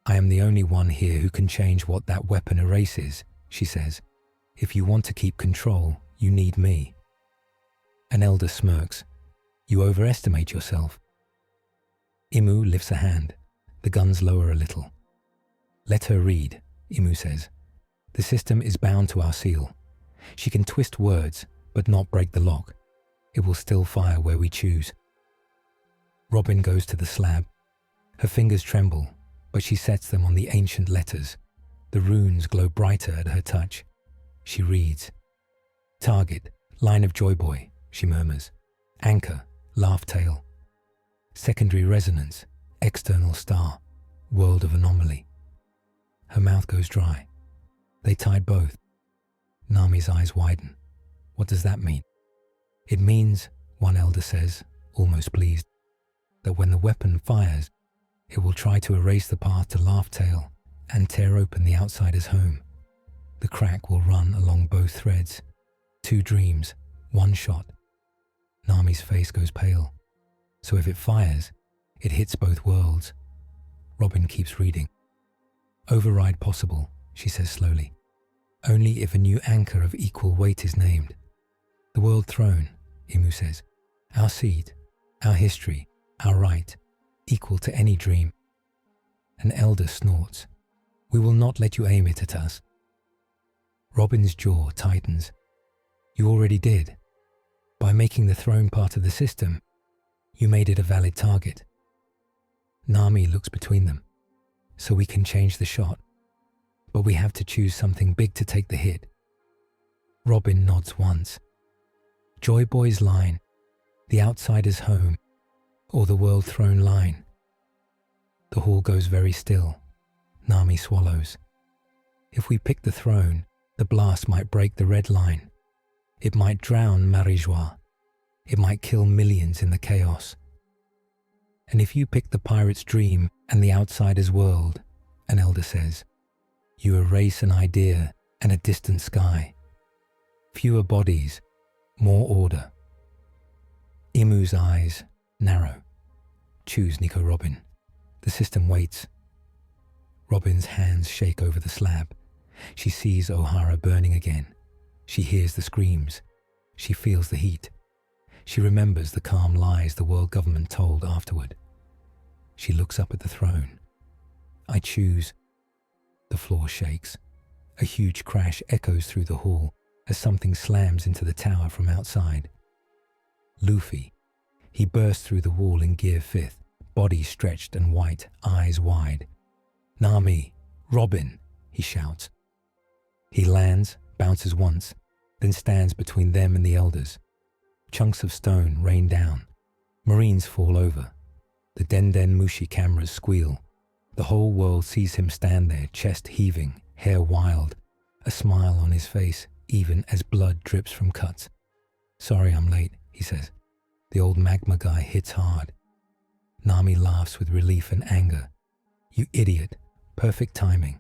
I am the only one here who can change what that weapon erases, she says. If you want to keep control, you need me. An elder smirks. You overestimate yourself. Imu lifts a hand. The guns lower a little. Let her read, Imu says. The system is bound to our seal. She can twist words, but not break the lock. It will still fire where we choose. Robin goes to the slab. Her fingers tremble, but she sets them on the ancient letters. The runes glow brighter at her touch. She reads. Target, line of Joy Boy, she murmurs. Anchor, laugh tail. Secondary resonance, external star, world of anomaly. Her mouth goes dry. They tied both. Nami's eyes widen. What does that mean? It means, one elder says, almost pleased, that when the weapon fires, it will try to erase the path to Laugh Tail and tear open the outsider's home. The crack will run along both threads. 2 dreams, 1 shot. Nami's face goes pale. So if it fires, it hits both worlds. Robin keeps reading. Override possible, she says slowly. Only if a new anchor of equal weight is named. The world throne, Imu says. Our seat, our history, our right, equal to any dream. An elder snorts. We will not let you aim it at us. Robin's jaw tightens. You already did. By making the throne part of the system, you made it a valid target. Nami looks between them. So we can change the shot. But we have to choose something big to take the hit. Robin nods once. Joy Boy's line, the outsider's home, or the world throne line. The hall goes very still. Nami swallows. If we pick the throne, the blast might break the red line. It might drown Marie-Joie. It might kill millions in the chaos. And if you pick the pirate's dream and the outsider's world, an elder says, you erase an idea and a distant sky. Fewer bodies, more order. Imu's eyes narrow. Choose, Nico Robin. The system waits. Robin's hands shake over the slab. She sees O'Hara burning again. She hears the screams. She feels the heat. She remembers the calm lies the world government told afterward. She looks up at the throne. I choose. The floor shakes. A huge crash echoes through the hall as something slams into the tower from outside. Luffy. He bursts through the wall in gear 5th, body stretched and white, eyes wide. Nami, Robin, he shouts. He lands, bounces once, then stands between them and the elders. Chunks of stone rain down. Marines fall over. The Den Mushi cameras squeal. The whole world sees him stand there, chest heaving, hair wild, a smile on his face, even as blood drips from cuts. Sorry I'm late, he says. The old magma guy hits hard. Nami laughs with relief and anger. You idiot. Perfect timing.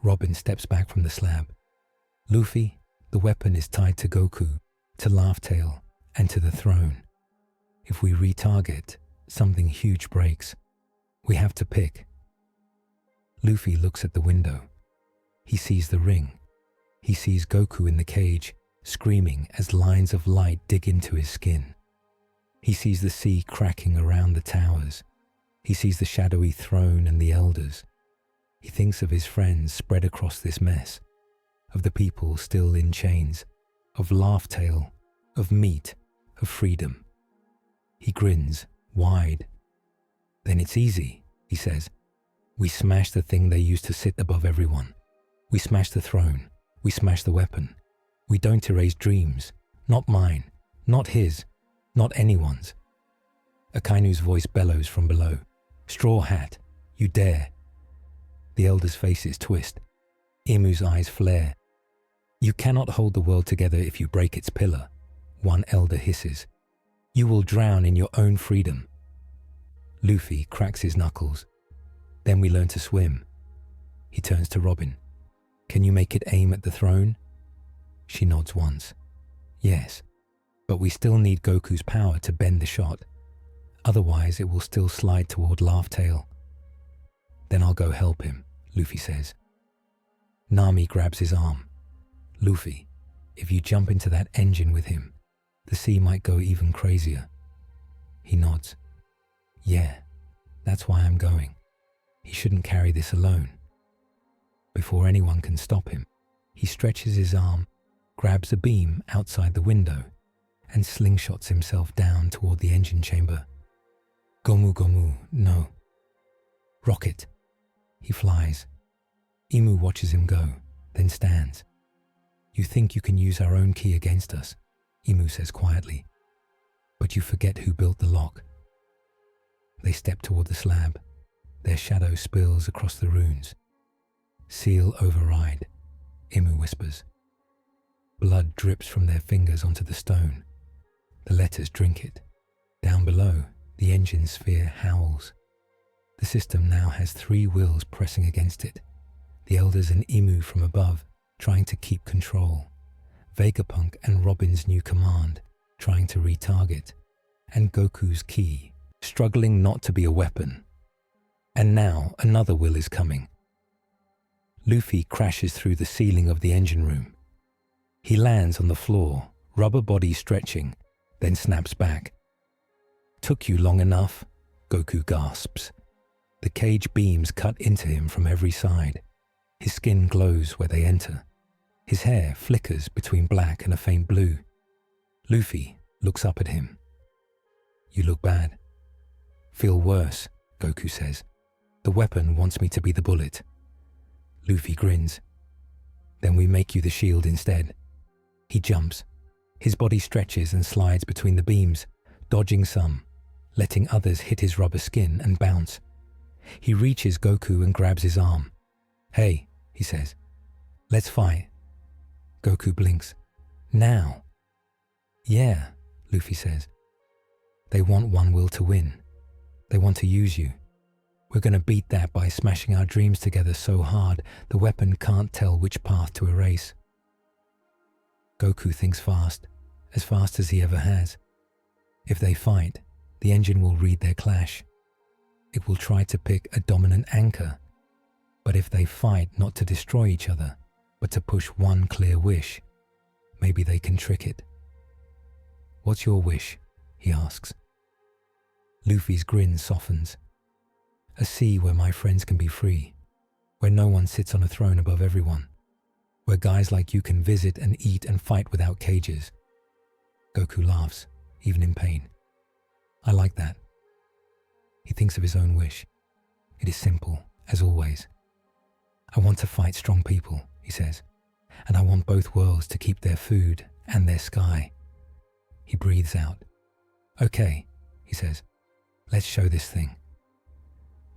Robin steps back from the slab. Luffy, the weapon is tied to Goku, to Laugh Tail, and to the throne. If we retarget, something huge breaks. We have to pick. Luffy looks at the window. He sees the ring. He sees Goku in the cage, screaming as lines of light dig into his skin. He sees the sea cracking around the towers. He sees the shadowy throne and the elders. He thinks of his friends spread across this mess, of the people still in chains, of Laugh Tail, of meat, of freedom. He grins, wide. Then it's easy, he says. We smash the thing they used to sit above everyone. We smash the throne. We smash the weapon. We don't erase dreams. Not mine. Not his. Not anyone's. Akainu's voice bellows from below. Straw Hat, you dare. The elder's faces twist. Imu's eyes flare. You cannot hold the world together if you break its pillar, one elder hisses. You will drown in your own freedom. Luffy cracks his knuckles. Then we learn to swim. He turns to Robin. Can you make it aim at the throne? She nods once. Yes, but we still need Goku's power to bend the shot. Otherwise it will still slide toward Laugh-Tail. Then I'll go help him, Luffy says. Nami grabs his arm. Luffy, if you jump into that engine with him, the sea might go even crazier. He nods. Yeah, that's why I'm going. He shouldn't carry this alone. Before anyone can stop him, he stretches his arm, grabs a beam outside the window, and slingshots himself down toward the engine chamber. Gomu Gomu, no. Rocket. He flies. Imu watches him go, then stands. You think you can use our own key against us, Imu says quietly. But you forget who built the lock. They step toward the slab. Their shadow spills across the runes. Seal override, Imu whispers. Blood drips from their fingers onto the stone. The letters drink it. Down below, the engine sphere howls. The system now has 3 wills pressing against it. The elders and Imu from above, trying to keep control. Vegapunk and Robin's new command, trying to retarget. And Goku's key, struggling not to be a weapon. And now another will is coming. Luffy crashes through the ceiling of the engine room. He lands on the floor, rubber body stretching, then snaps back. Took you long enough, Goku gasps. The cage beams cut into him from every side. His skin glows where they enter. His hair flickers between black and a faint blue. Luffy looks up at him. You look bad. Feel worse, Goku says. The weapon wants me to be the bullet. Luffy grins. Then we make you the shield instead. He jumps. His body stretches and slides between the beams, dodging some, letting others hit his rubber skin and bounce. He reaches Goku and grabs his arm. Hey, he says. Let's fight. Goku blinks. Now. Yeah, Luffy says. They want one will to win. They want to use you. We're going to beat that by smashing our dreams together so hard the weapon can't tell which path to erase. Goku thinks fast as he ever has. If they fight, the engine will read their clash. It will try to pick a dominant anchor. But if they fight not to destroy each other, but to push one clear wish, maybe they can trick it. What's your wish? He asks. Luffy's grin softens. A sea where my friends can be free, where no one sits on a throne above everyone, where guys like you can visit and eat and fight without cages. Goku laughs, even in pain. I like that. He thinks of his own wish. It is simple, as always. I want to fight strong people, he says, and I want both worlds to keep their food and their sky. He breathes out. Okay, he says, let's show this thing.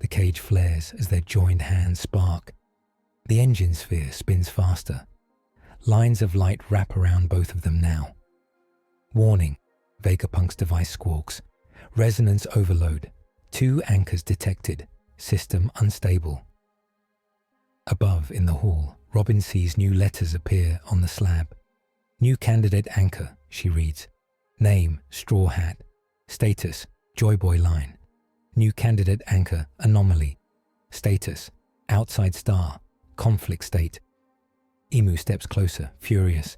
The cage flares as their joined hands spark. The engine sphere spins faster. Lines of light wrap around both of them now. Warning, Vegapunk's device squawks. Resonance overload. 2 anchors detected. System unstable. Above in the hall, Robin sees new letters appear on the slab. New candidate anchor, she reads. Name, Straw Hat. Status, Joy Boy line. New candidate anchor, anomaly. Status, outside star, conflict state. Imu steps closer, furious.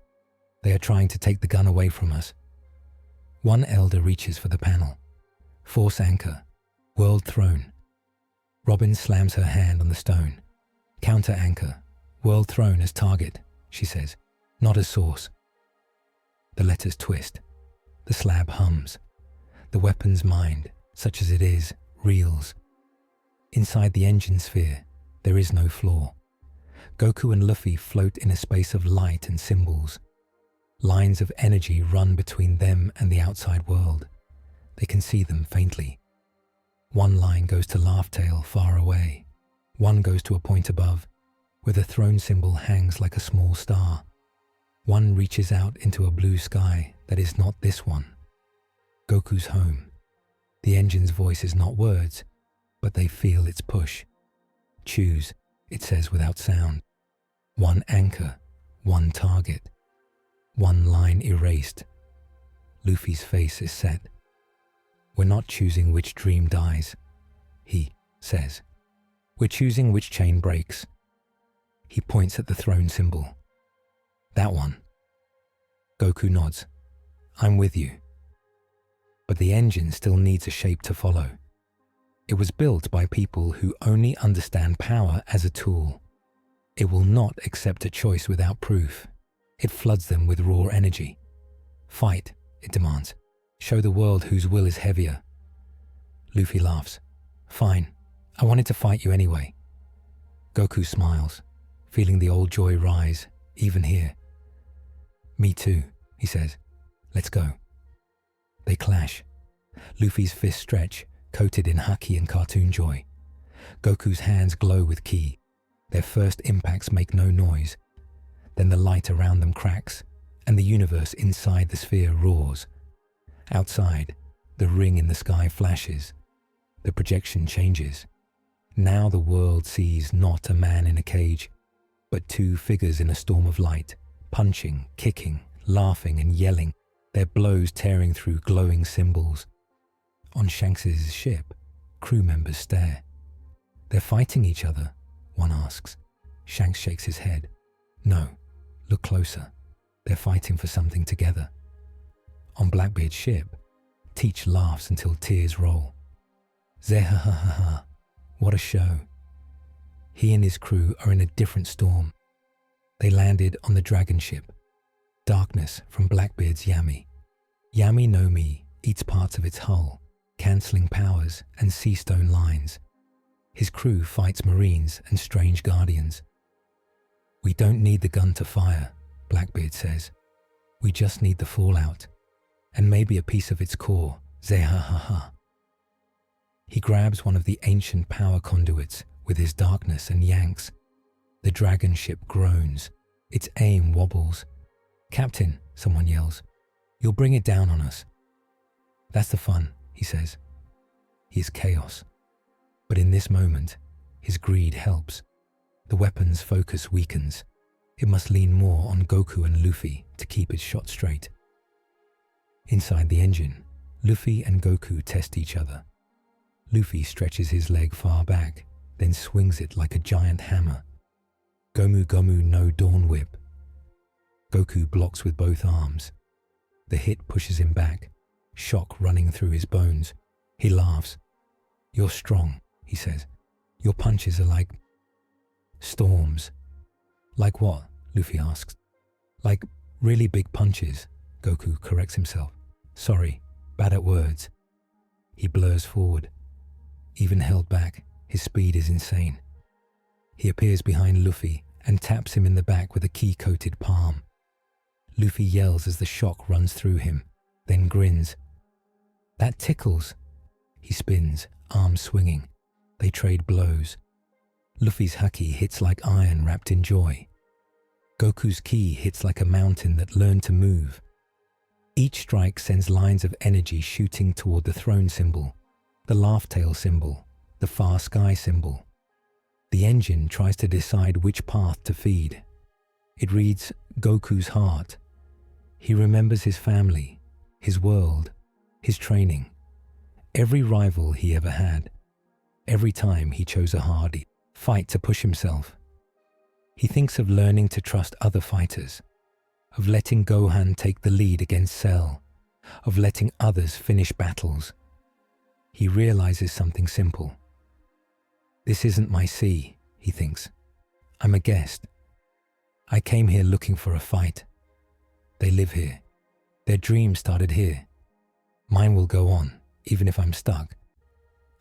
They are trying to take the gun away from us. One elder reaches for the panel. Force anchor, world throne. Robin slams her hand on the stone. Counter anchor, world throne as target, she says, not as source. The letters twist. The slab hums. The weapon's mind, such as it is, reels. Inside the engine sphere, there is no floor. Goku and Luffy float in a space of light and symbols. Lines of energy run between them and the outside world. They can see them faintly. One line goes to Laugh-Tail far away. One goes to a point above, where the throne symbol hangs like a small star. One reaches out into a blue sky that is not this one. Goku's home. The engine's voice is not words, but they feel its push. Choose, it says without sound. One anchor, one target. One line erased. Luffy's face is set. We're not choosing which dream dies, he says. We're choosing which chain breaks. He points at the throne symbol. That one. Goku nods. I'm with you. But the engine still needs a shape to follow. It was built by people who only understand power as a tool. It will not accept a choice without proof. It floods them with raw energy. Fight, it demands. Show the world whose will is heavier. Luffy laughs. Fine, I wanted to fight you anyway. Goku smiles, feeling the old joy rise, even here. Me too, he says. Let's go. They clash. Luffy's fists stretch, coated in haki and cartoon joy. Goku's hands glow with ki. Their first impacts make no noise. Then the light around them cracks, and the universe inside the sphere roars. Outside, the ring in the sky flashes. The projection changes. Now the world sees not a man in a cage, but two figures in a storm of light, punching, kicking, laughing and yelling, their blows tearing through glowing symbols. On Shanks's ship, crew members stare. They're fighting each other, one asks. Shanks shakes his head. No, look closer. They're fighting for something together. On Blackbeard's ship, Teach laughs until tears roll. Zehahaha, what a show. He and his crew are in a different storm. They landed on the dragon ship. Darkness from Blackbeard's Yami. Yami no Mi eats parts of its hull, cancelling powers and Seastone lines. His crew fights marines and strange guardians. We don't need the gun to fire, Blackbeard says. We just need the fallout, and maybe a piece of its core, Zehahaha. He grabs one of the ancient power conduits with his darkness and yanks. The dragon ship groans. Its aim wobbles. Captain, someone yells, you'll bring it down on us. That's the fun, he says. He is chaos. But in this moment, his greed helps. The weapon's focus weakens. It must lean more on Goku and Luffy to keep its shot straight. Inside the engine, Luffy and Goku test each other. Luffy stretches his leg far back, then swings it like a giant hammer. Gomu Gomu no Dawn Whip. Goku blocks with both arms. The hit pushes him back, shock running through his bones. He laughs. You're strong, he says. Your punches are like storms. Like what? Luffy asks. Like really big punches, Goku corrects himself. Sorry, bad at words. He blurs forward. Even held back, his speed is insane. He appears behind Luffy and taps him in the back with a ki-coated palm. Luffy yells as the shock runs through him, then grins. That tickles. He spins, arms swinging. They trade blows. Luffy's haki hits like iron wrapped in joy. Goku's ki hits like a mountain that learned to move. Each strike sends lines of energy shooting toward the throne symbol, the Laugh-Tail symbol, the far sky symbol. The engine tries to decide which path to feed. It reads Goku's heart. He remembers his family, his world, his training, every rival he ever had, every time he chose a hard fight to push himself. He thinks of learning to trust other fighters, of letting Gohan take the lead against Cell, of letting others finish battles. He realizes something simple. This isn't my sea, he thinks. I'm a guest. I came here looking for a fight. They live here. Their dream started here. Mine will go on, even if I'm stuck.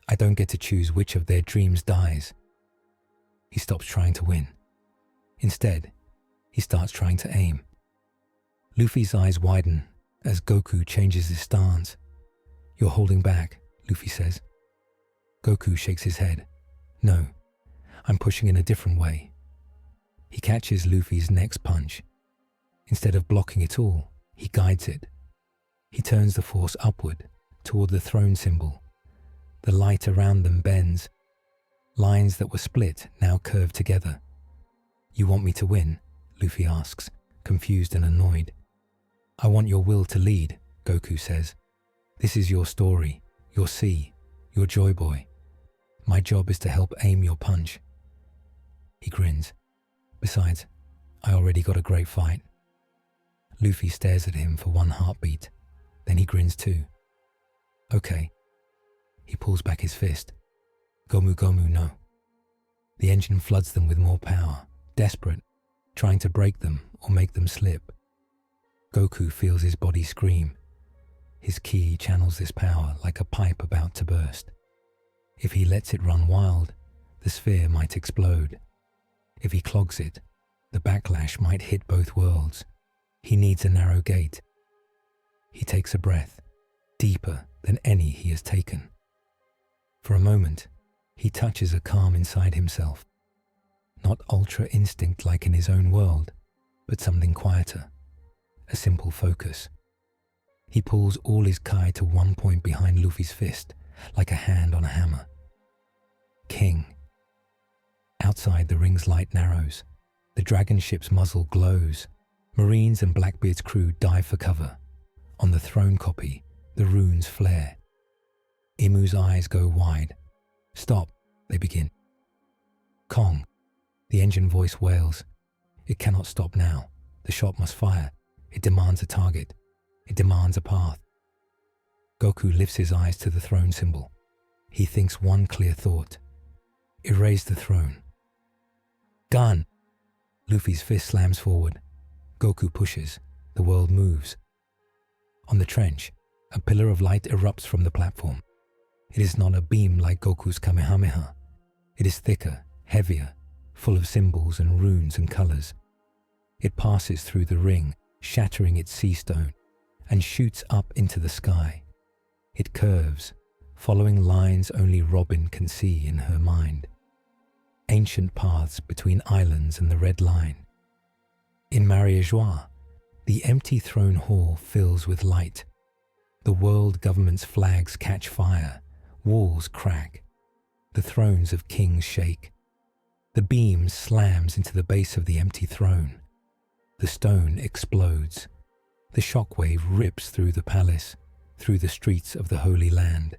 I don't get to choose which of their dreams dies. He stops trying to win. Instead, he starts trying to aim. Luffy's eyes widen as Goku changes his stance. You're holding back, Luffy says. Goku shakes his head. No, I'm pushing in a different way. He catches Luffy's next punch. Instead of blocking it all, he guides it. He turns the force upward toward the throne symbol. The light around them bends. Lines that were split now curve together. You want me to win? Luffy asks, confused and annoyed. I want your will to lead, Goku says. This is your story, your sea, your joy boy. My job is to help aim your punch. He grins. Besides, I already got a great fight. Luffy stares at him for one heartbeat. Then he grins too. Okay. He pulls back his fist. Gomu Gomu no. The engine floods them with more power, desperate, trying to break them or make them slip. Goku feels his body scream. His ki channels this power like a pipe about to burst. If he lets it run wild, the sphere might explode. If he clogs it, the backlash might hit both worlds. He needs a narrow gate. He takes a breath, deeper than any he has taken. For a moment, he touches a calm inside himself. Not ultra instinct like in his own world, but something quieter. A simple focus. He pulls all his kai to one point behind Luffy's fist, like a hand on a hammer. King. Outside, the ring's light narrows. The dragon ship's muzzle glows. Marines and Blackbeard's crew dive for cover. On the throne copy, the runes flare. Imu's eyes go wide. Stop, they begin. Kong. The engine voice wails. It cannot stop now. The shot must fire. It demands a target. It demands a path. Goku lifts his eyes to the throne symbol. He thinks one clear thought. Erase the throne. Done! Luffy's fist slams forward. Goku pushes. The world moves. On the trench, a pillar of light erupts from the platform. It is not a beam like Goku's Kamehameha. It is thicker, heavier, full of symbols and runes and colors. It passes through the ring, shattering its Seastone, and shoots up into the sky. It curves, following lines only Robin can see in her mind. Ancient paths between islands and the Red Line. In Mariajois, the empty throne hall fills with light. The world government's flags catch fire, walls crack. The thrones of kings shake. The beam slams into the base of the empty throne. The stone explodes. The shockwave rips through the palace, through the streets of the Holy Land.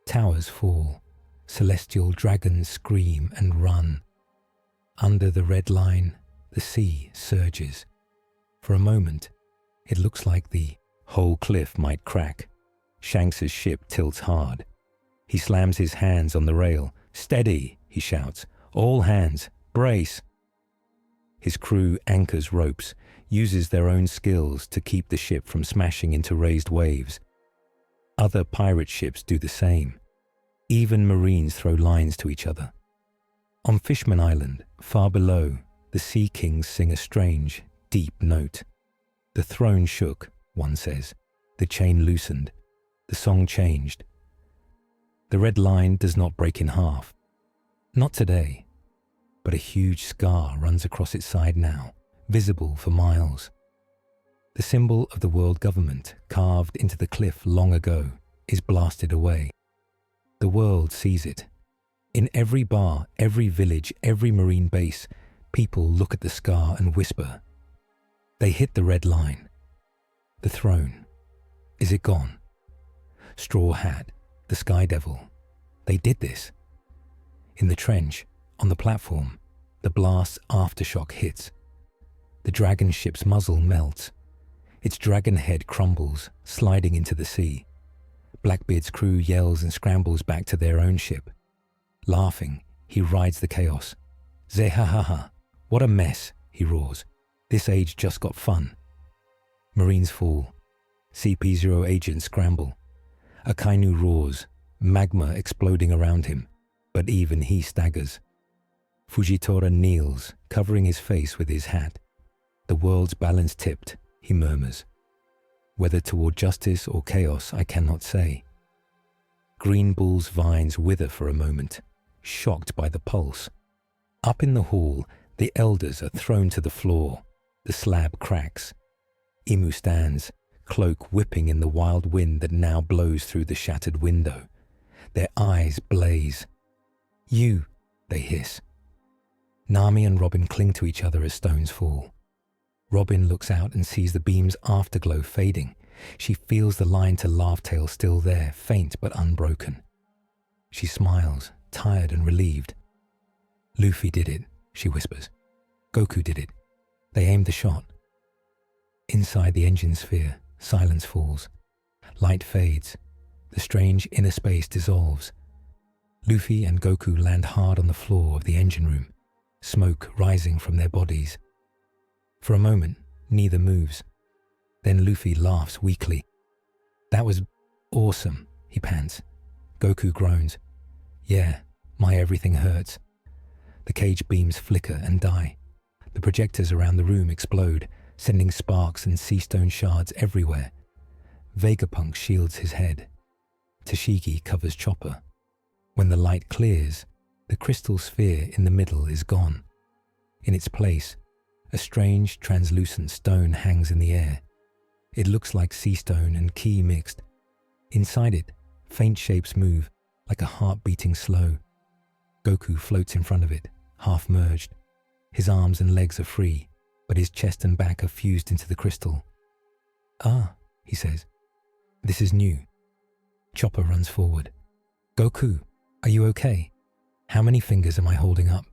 Towers fall. Celestial dragons scream and run. Under the Red Line, the sea surges. For a moment, it looks like the whole cliff might crack. Shanks's ship tilts hard. He slams his hands on the rail. Steady, he shouts. All hands, brace. His crew anchors ropes, uses their own skills to keep the ship from smashing into raised waves. Other pirate ships do the same. Even Marines throw lines to each other. On Fishman Island, far below, the Sea Kings sing a strange, deep note. The throne shook, one says. The chain loosened. The song changed. The Red Line does not break in half. Not today. But a huge scar runs across its side now, visible for miles. The symbol of the world government, carved into the cliff long ago, is blasted away. The world sees it. In every bar, every village, every marine base, people look at the scar and whisper. They hit the Red Line. The throne. Is it gone? Straw Hat, the Sky Devil. They did this. In the trench, on the platform, the blast's aftershock hits. The dragon ship's muzzle melts. Its dragon head crumbles, sliding into the sea. Blackbeard's crew yells and scrambles back to their own ship. Laughing, he rides the chaos. Zehahaha, what a mess, he roars. This age just got fun. Marines fall. CP0 agents scramble. Akainu roars. magma exploding around him, but even he staggers. Fujitora kneels, covering his face with his hat. The world's balance tipped, he murmurs. Whether toward justice or chaos, I cannot say. Green Bull's vines wither for a moment, shocked by the pulse. Up in the hall, the elders are thrown to the floor. The slab cracks. Imu stands, cloak whipping in the wild wind that now blows through the shattered window. Their eyes blaze. You, they hiss. Nami and Robin cling to each other as stones fall. Robin looks out and sees the beam's afterglow fading. She feels the line to Laughtail still there, faint but unbroken. She smiles, tired and relieved. Luffy did it, she whispers. Goku did it. They aimed the shot. Inside the engine sphere, silence falls. Light fades. The strange inner space dissolves. Luffy and Goku land hard on the floor of the engine room, smoke rising from their bodies. For a moment, neither moves. Then Luffy laughs weakly. That was awesome, he pants. Goku groans. Yeah, my everything hurts. The cage beams flicker and die. The projectors around the room explode, sending sparks and Seastone shards everywhere. Vegapunk shields his head. Tashigi covers Chopper. When the light clears, the crystal sphere in the middle is gone. In its place, a strange, translucent stone hangs in the air. It looks like Seastone and Ki mixed. Inside it, faint shapes move, like a heart beating slow. Goku floats in front of it, half merged. His arms and legs are free, but his chest and back are fused into the crystal. Ah, he says. This is new. Chopper runs forward. Goku, are you okay? How many fingers am I holding up?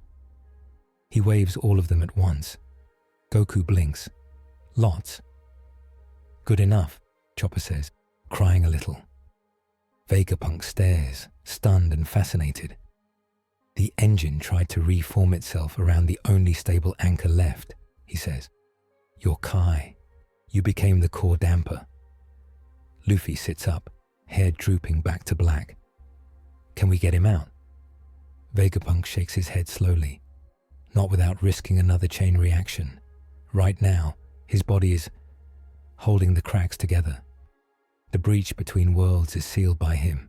He waves all of them at once. Goku blinks. Lots. Good enough, Chopper says, crying a little. Vegapunk stares, stunned and fascinated. The engine tried to reform itself around the only stable anchor left, he says. Your Kai. You became the core damper. Luffy sits up, hair drooping back to black. Can we get him out? Vegapunk shakes his head slowly, not without risking another chain reaction. Right now, his body is holding the cracks together. The breach between worlds is sealed by him.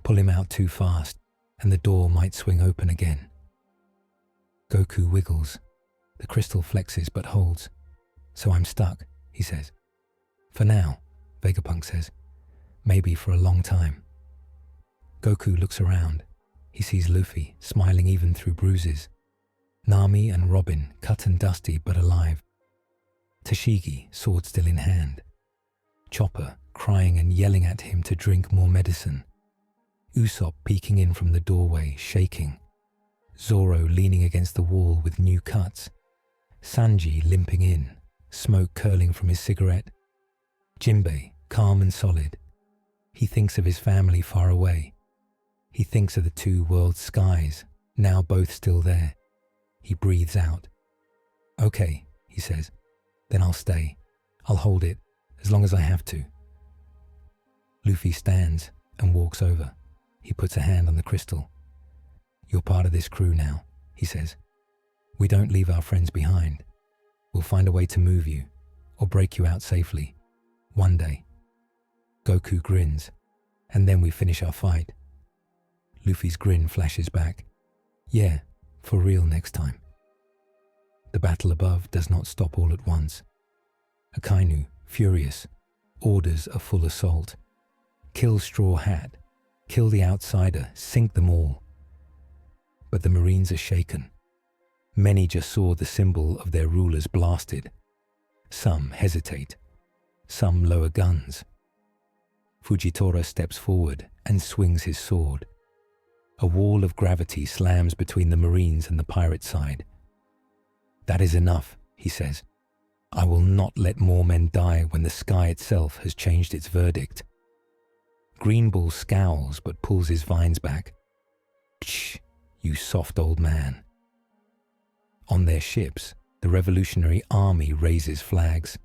Pull him out too fast, and the door might swing open again. Goku wiggles. The crystal flexes but holds. So I'm stuck, he says. For now, Vegapunk says. Maybe for a long time. Goku looks around. He sees Luffy, smiling even through bruises. Nami and Robin, cut and dusty but alive. Tashigi, sword still in hand. Chopper, crying and yelling at him to drink more medicine. Usopp peeking in from the doorway, shaking. Zoro leaning against the wall with new cuts. Sanji limping in, smoke curling from his cigarette. Jinbei, calm and solid. He thinks of his family far away. He thinks of the two world skies, now both still there. He breathes out. Okay, he says. Then I'll stay. I'll hold it, as long as I have to. Luffy stands and walks over. He puts a hand on the crystal. You're part of this crew now, he says. We don't leave our friends behind. We'll find a way to move you, or break you out safely. One day. Goku grins, and then we finish our fight. Luffy's grin flashes back. Yeah, for real next time. The battle above does not stop all at once. Akainu, furious, orders a full assault. Kill Straw Hat. Kill the outsider. Sink them all. But the Marines are shaken. Many just saw the symbol of their rulers blasted. Some hesitate. Some lower guns. Fujitora steps forward and swings his sword. A wall of gravity slams between the Marines and the pirate side. That is enough, he says. I will not let more men die when the sky itself has changed its verdict. Green Bull scowls but pulls his vines back. Shh, you soft old man. On their ships, the Revolutionary Army raises flags.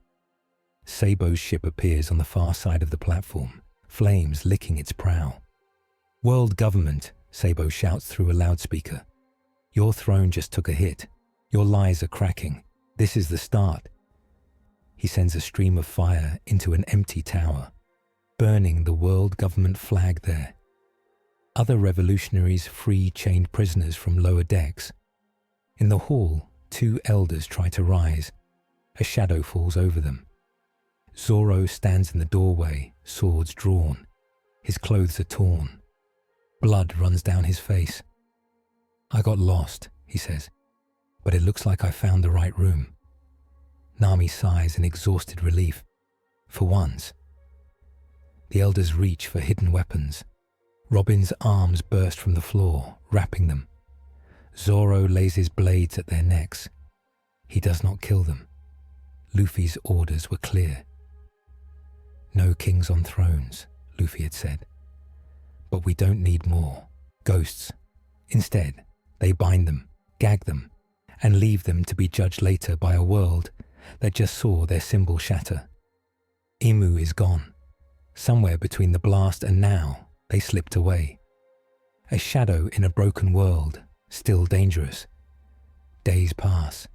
Sabo's ship appears on the far side of the platform, flames licking its prow. "World government," Sabo shouts through a loudspeaker. "Your throne just took a hit. Your lies are cracking. This is the start." He sends a stream of fire into an empty tower, burning the world government flag there. Other revolutionaries free chained prisoners from lower decks. In the hall, 2 elders try to rise. A shadow falls over them. Zoro stands in the doorway, swords drawn. His clothes are torn. Blood runs down his face. "I got lost," he says, "but it looks like I found the right room." Nami sighs in exhausted relief. For once. The elders reach for hidden weapons. Robin's arms burst from the floor, wrapping them. Zoro lays his blades at their necks. He does not kill them. Luffy's orders were clear. "No kings on thrones," Luffy had said. "But we don't need more ghosts. Instead, they bind them, gag them, and leave them to be judged later by a world that just saw their symbol shatter. Imu is gone. Somewhere between the blast and now, they slipped away. A shadow in a broken world, still dangerous. Days pass.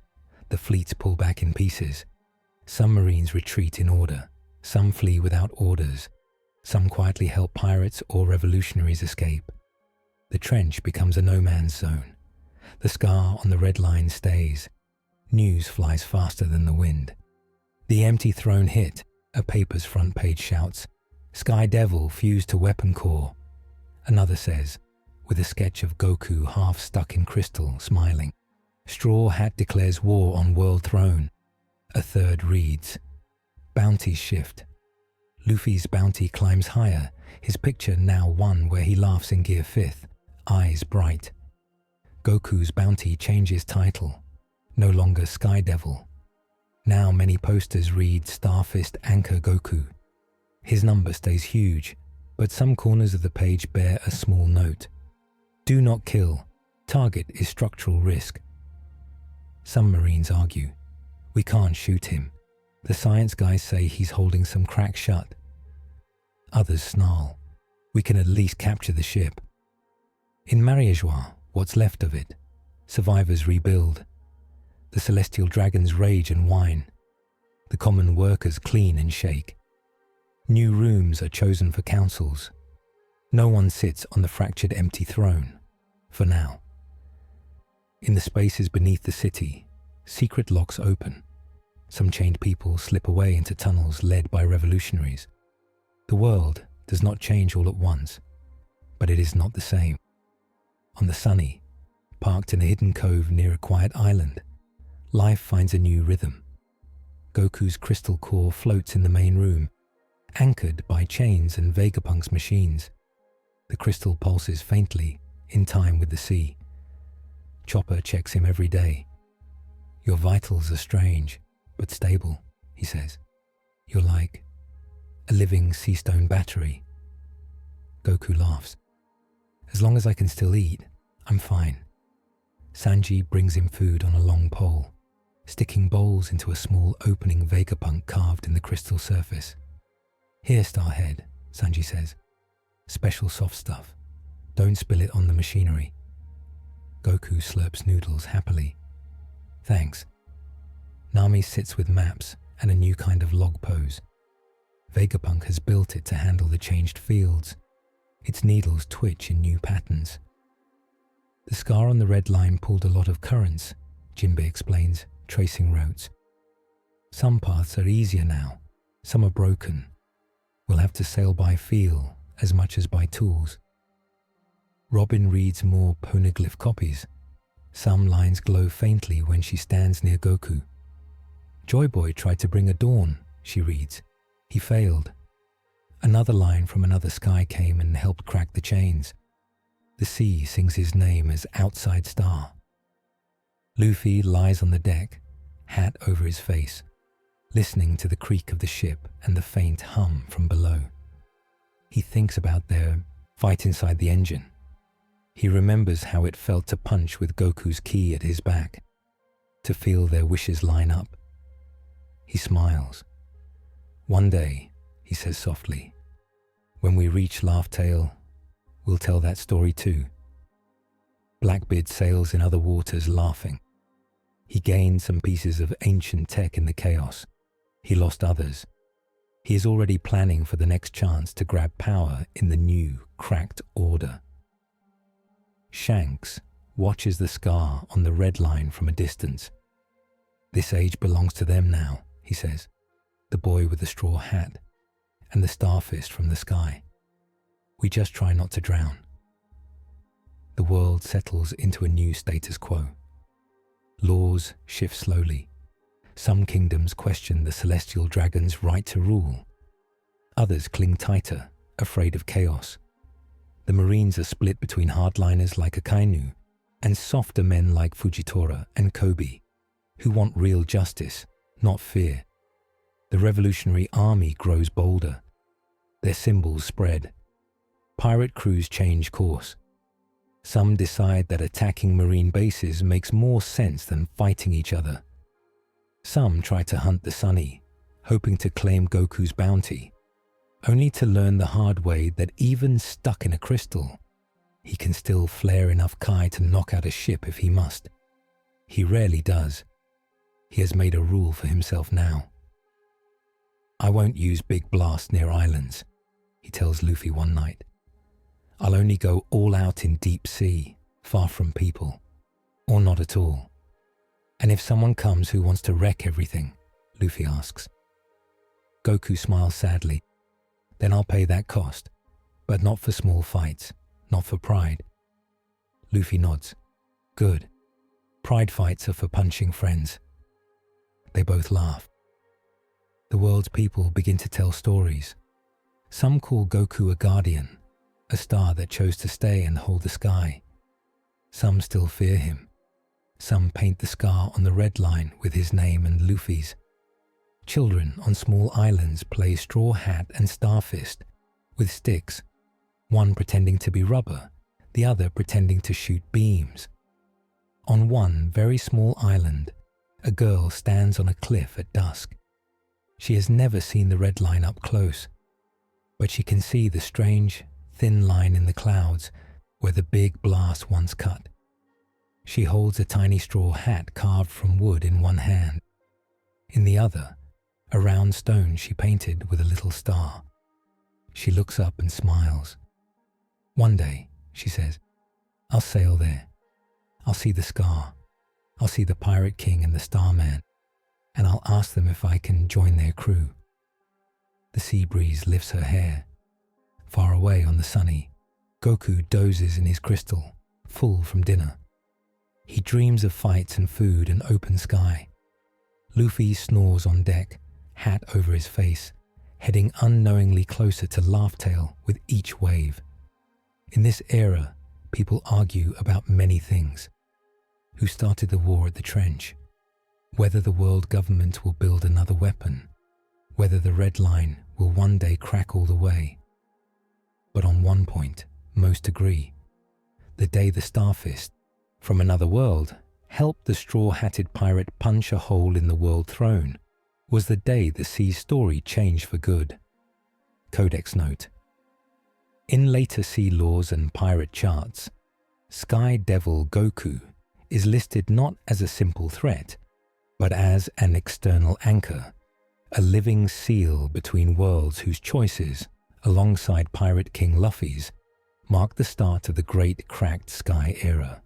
The fleets pull back in pieces. Some marines retreat in order. Some flee without orders. Some quietly help pirates or revolutionaries escape. The trench becomes a no-man's zone. The scar on the red line stays. News flies faster than the wind. The empty throne hit, a paper's front page shouts. Sky Devil fused to weapon core. Another says, with a sketch of Goku half stuck in crystal, smiling. Straw Hat declares war on world throne. A third reads, bounties shift. Luffy's bounty climbs higher, his picture now one where he laughs in gear 5th, eyes bright. Goku's bounty changes title, no longer Sky Devil. Now many posters read Starfist Anchor Goku. His number stays huge, but some corners of the page bear a small note. Do not kill. Target is structural risk. Some Marines argue. We can't shoot him. The science guys say he's holding some crack shut. Others snarl. We can at least capture the ship. In Mariajois, what's left of it, survivors rebuild. The celestial dragons rage and whine. The common workers clean and shake. New rooms are chosen for councils. No one sits on the fractured empty throne, for now. In the spaces beneath the city, secret locks open. Some chained people slip away into tunnels led by revolutionaries. The world does not change all at once, but it is not the same. On the Sunny, parked in a hidden cove near a quiet island, life finds a new rhythm. Goku's crystal core floats in the main room, anchored by chains and Vegapunk's machines. The crystal pulses faintly, in time with the sea. Chopper checks him every day. Your vitals are strange, but stable, he says. You're like a living Seastone battery. Goku laughs. As long as I can still eat, I'm fine. Sanji brings him food on a long pole, sticking bowls into a small opening Vegapunk carved in the crystal surface. Here, Starhead, Sanji says. Special soft stuff. Don't spill it on the machinery. Goku slurps noodles happily. Thanks. Nami sits with maps and a new kind of log pose. Vegapunk has built it to handle the changed fields. Its needles twitch in new patterns. The scar on the red line pulled a lot of currents, Jinbei explains, tracing routes. Some paths are easier now, some are broken. We'll have to sail by feel as much as by tools. Robin reads more poneglyph copies. Some lines glow faintly when she stands near Goku. Joy Boy tried to bring a dawn, she reads. He failed. Another line from another sky came and helped crack the chains. The sea sings his name as Outside Star. Luffy lies on the deck, hat over his face, listening to the creak of the ship and the faint hum from below. He thinks about their fight inside the engine. He remembers how it felt to punch with Goku's ki at his back, to feel their wishes line up. He smiles. One day, he says softly, when we reach Laugh Tale, We'll tell that story too. Blackbeard sails in other waters laughing. He gained some pieces of ancient tech in the chaos. He lost others. He is already planning for the next chance to grab power in the new, cracked order. Shanks watches the scar on the red line from a distance. This age belongs to them now, he says, the boy with the straw hat and the starfist from the sky. We just try not to drown. The world settles into a new status quo. Laws shift slowly. Some kingdoms question the celestial dragon's right to rule. Others cling tighter, afraid of chaos. The Marines are split between hardliners like Akainu and softer men like Fujitora and Kobe, who want real justice, not fear. The Revolutionary Army grows bolder. Their symbols spread. Pirate crews change course. Some decide that attacking Marine bases makes more sense than fighting each other. Some try to hunt the Sunny, hoping to claim Goku's bounty, only to learn the hard way that even stuck in a crystal, he can still flare enough Kai to knock out a ship if he must. He rarely does. He has made a rule for himself now. I won't use big blasts near islands, he tells Luffy one night. I'll only go all out in deep sea, far from people, or not at all. And if someone comes who wants to wreck everything, Luffy asks. Goku smiles sadly. Then I'll pay that cost, but not for small fights, not for pride. Luffy nods. Good. Pride fights are for punching friends. They both laugh. The world's people begin to tell stories. Some call Goku a guardian, a star that chose to stay and hold the sky. Some still fear him. Some paint the scar on the red line with his name and Luffy's. Children on small islands play straw hat and starfist with sticks, one pretending to be rubber, the other pretending to shoot beams. On one very small island, a girl stands on a cliff at dusk. She has never seen the red line up close, but she can see the strange, thin line in the clouds where the big blast once cut. She holds a tiny straw hat carved from wood in one hand. In the other, a round stone she painted with a little star. She looks up and smiles. One day, she says, I'll sail there. I'll see the scar. I'll see the Pirate King and the Starman, and I'll ask them if I can join their crew. The sea breeze lifts her hair. Far away on the Sunny, Goku dozes in his crystal, full from dinner. He dreams of fights and food and open sky. Luffy snores on deck, hat over his face, heading unknowingly closer to Laugh-Tale with each wave. In this era, people argue about many things. Who started the war at the trench? Whether the world government will build another weapon? Whether the red line will one day crack all the way? But on one point, most agree. The day the Starfist, from another world, helped the straw-hatted pirate punch a hole in the world throne was the day the sea's story changed for good. Codex note. In later sea laws and pirate charts, Sky Devil Goku is listed not as a simple threat, but as an external anchor, a living seal between worlds whose choices, alongside Pirate King Luffy's, mark the start of the great cracked sky era.